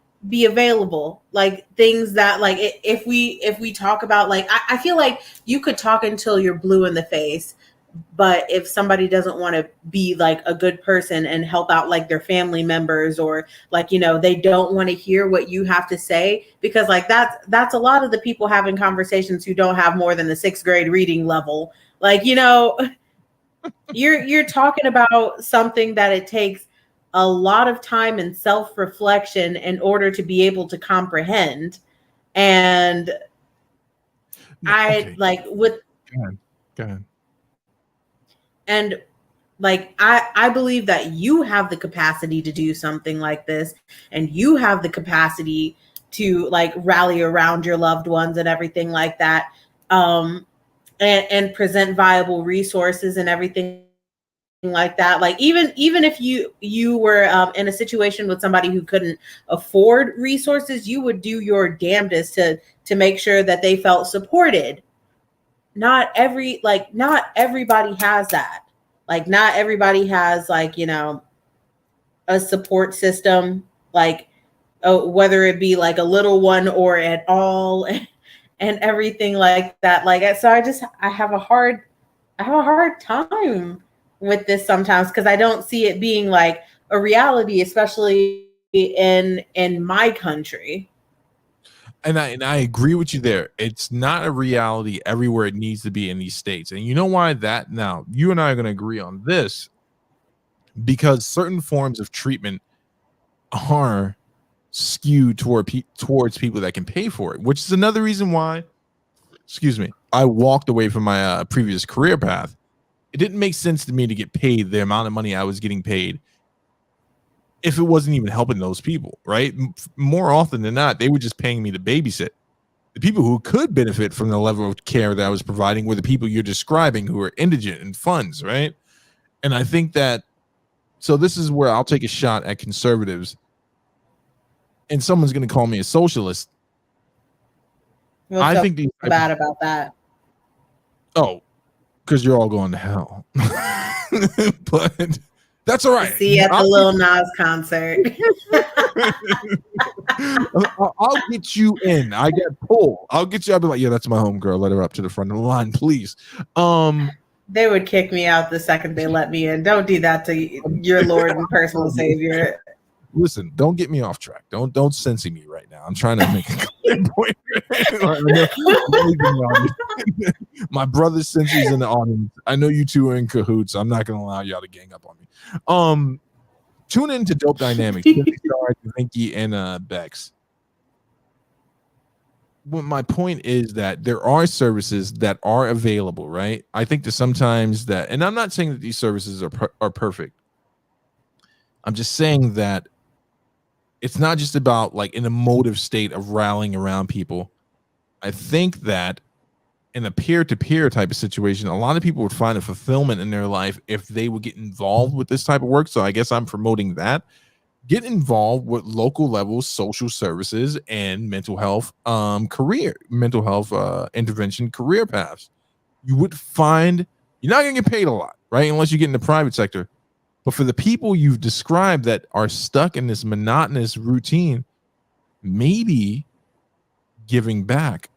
available, like things that, like, if we talk about, like, I feel like you could talk until you're blue in the face, but if somebody doesn't want to be like a good person and help out like their family members, or like, you know, they don't want to hear what you have to say, because like that's a lot of the people having conversations who don't have more than the 6th grade reading level. Like, you know, you're talking about something that it takes a lot of time and self-reflection in order to be able to comprehend. And like with go ahead. And like, I believe that you have the capacity to do something like this, and you have the capacity to like rally around your loved ones and everything like that, and present viable resources and everything like that. Like, even if you were in a situation with somebody who couldn't afford resources, you would do your damnedest to make sure that they felt supported. Not everybody has that. Like, not everybody has, like, you know, a support system, like, whether it be like a little one or at all, and everything like that. Like, so I have a hard time with this sometimes, because I don't see it being like a reality, especially in my country. And I agree with you there. It's not a reality everywhere it needs to be in these states. And you know why that? Now, you and I are going to agree on this, because certain forms of treatment are skewed towards people that can pay for it, which is another reason why, excuse me, I walked away from my previous career path. It didn't make sense to me to get paid the amount of money I was getting paid if it wasn't even helping those people, right? More often than not, they were just paying me to babysit. The people who could benefit from the level of care that I was providing were the people you're describing who are indigent in funds, right? And I think that, so this is where I'll take a shot at conservatives, and someone's going to call me a socialist. What's I so think bad about that? Oh, because you're all going to hell. But that's all right. See you at the Lil Nas concert. I'll get you in. I get pulled. I'll get you. I'll be like, yeah, that's my homegirl. Let her up to the front of the line, please. They would kick me out the second they let me in. Don't do that to your Lord and personal savior. Listen, don't get me off track. Don't Cincy me right now. I'm trying to make a clear point. My brother Cincy's in the audience. I know you two are in cahoots. I'm not going to allow y'all to gang up on me. Tune in to Dope Dynamics. Vinky and Bex. Well, my point is that there are services that are available, right? I think that sometimes that, and I'm not saying that these services are perfect. I'm just saying that it's not just about like an emotive state of rallying around people. I think that in a peer-to-peer type of situation, a lot of people would find a fulfillment in their life if they would get involved with this type of work. So I guess I'm promoting that. Get involved with local level social services and mental health intervention career paths. You would find you're not going to get paid a lot, right? Unless you get in the private sector. But for the people you've described that are stuck in this monotonous routine, maybe giving back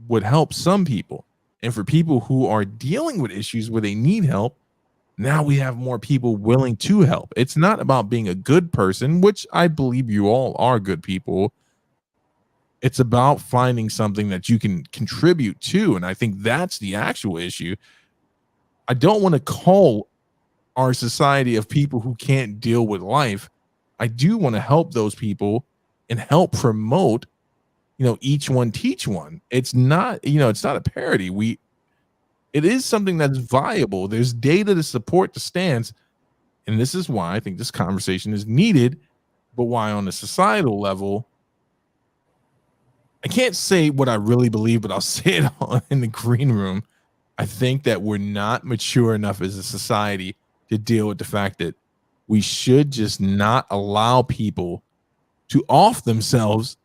would help some people. And for people who are dealing with issues where they need help, now we have more people willing to help. It's not about being a good person, which I believe you all are good people. It's about finding something that you can contribute to. And I think that's the actual issue. I don't want to call our society of people who can't deal with life. I do want to help those people and help promote, each one teach one. It's not, it's not a parody. It is something that's viable. There's data to support the stance. And this is why I think this conversation is needed, but why on a societal level, I can't say what I really believe, but I'll say it in the green room. I think that we're not mature enough as a society to deal with the fact that we should just not allow people to off themselves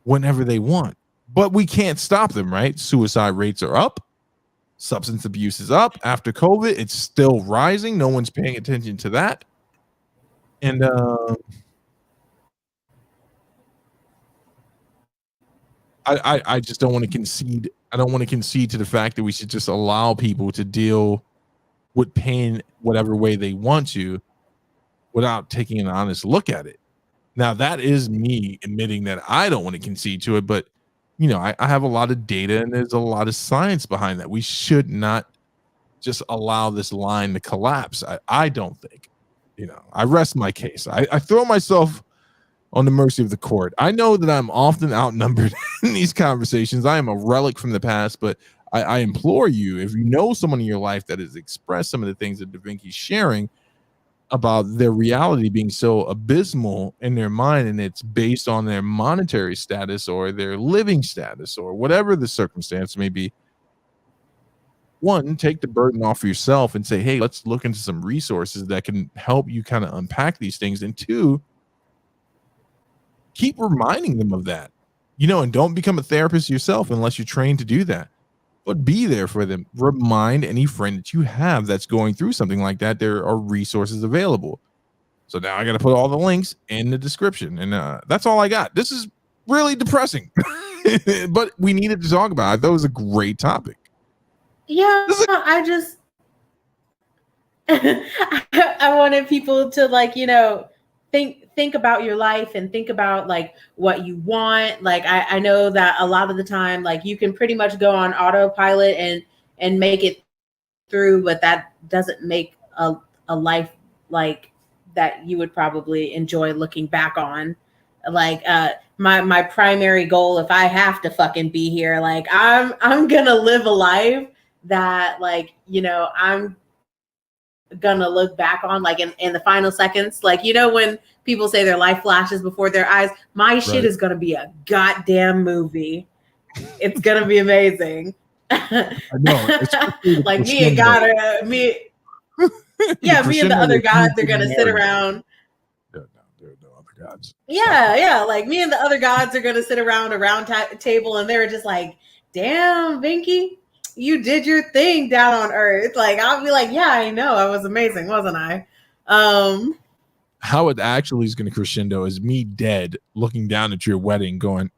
whenever they want. But we can't stop them, right? Suicide rates are up. Substance abuse is up. After COVID, it's still rising. No one's paying attention to that. And I just don't want to concede. I don't want to concede to the fact that we should just allow people to deal with pain whatever way they want to without taking an honest look at it. Now, that is me admitting that I don't want to concede to it, but I have a lot of data and there's a lot of science behind that. We should not just allow this line to collapse. I don't think, I rest my case. I throw myself on the mercy of the court. I know that I'm often outnumbered in these conversations. I am a relic from the past, but I implore you, if you know someone in your life that has expressed some of the things that DaVincy's sharing about their reality being so abysmal in their mind, and it's based on their monetary status or their living status or whatever the circumstance may be, one, take the burden off yourself and say, hey, let's look into some resources that can help you kind of unpack these things. And two, keep reminding them of that, and don't become a therapist yourself unless you're trained to do that. But be there for them. Remind any friend that you have that's going through something like that. There are resources available. So now I got to put all the links in the description. And that's all I got. This is really depressing. But we needed to talk about it. I thought it was a great topic. Yeah, I wanted people to think about your life and think about like what you want. Like I know that a lot of the time, like you can pretty much go on autopilot and make it through, but that doesn't make a life like that you would probably enjoy looking back on. Like my primary goal, if I have to fucking be here, like I'm gonna live a life that, like, you know, I'm gonna look back on, like in the final seconds. Like, you know, when people say their life flashes before their eyes, my shit is gonna be a goddamn movie. It's gonna be amazing. I know. Like me and God are me. Yeah, me and the other gods are gonna sit around. There are no other gods. Yeah. Like me and the other gods are gonna sit around a round table, and they're just like, "Damn, Vinky, you did your thing down on Earth." Like I'll be like, "Yeah, I know, I was amazing, wasn't I?" How it actually is going to crescendo is me dead, looking down at your wedding, going.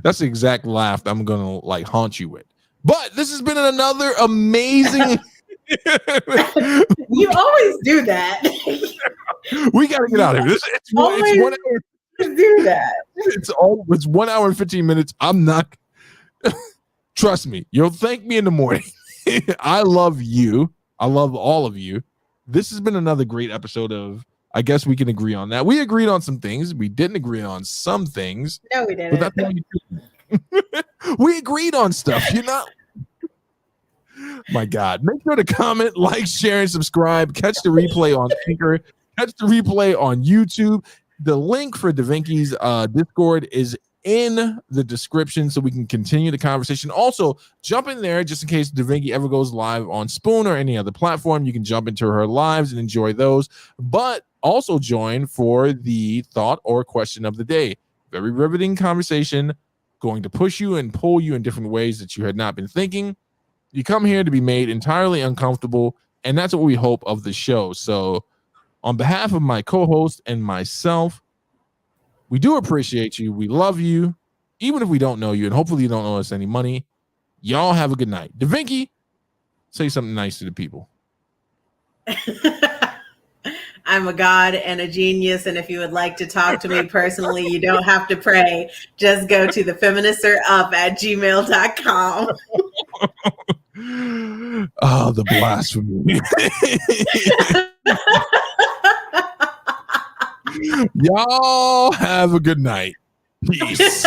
That's the exact laugh I'm gonna like haunt you with. But this has been another amazing. You always do that. We gotta get out of here. It's 1 hour. Do that. It's 1 hour and 15 minutes. I'm not. Trust me, you'll thank me in the morning. I love you. I love all of you. This has been another great episode of. I guess we can agree on that. We agreed on some things. We didn't agree on some things. No, we didn't. But that's how you do. We agreed on stuff. You're not. My God. Make sure to comment, like, share, and subscribe. Catch the replay on Anchor. Catch the replay on YouTube. The link for DaVinky's Discord is in the description so we can continue the conversation. Also, jump in there just in case DaVinky ever goes live on Spoon or any other platform. You can jump into her lives and enjoy those. But also join for the thought or question of the day. Very riveting conversation, going to push you and pull you in different ways that you had not been thinking. You come here to be made entirely uncomfortable, and that's what we hope of the show. So on behalf of my co-host and myself, we do appreciate you. We love you, even if we don't know you, and hopefully you don't owe us any money. Y'all have a good night. DaVinky, say something nice to the people. I'm a god and a genius, and if you would like to talk to me personally, you don't have to pray. Just go to thefeministerup@gmail.com. Oh, the blasphemy. Y'all have a good night. Peace.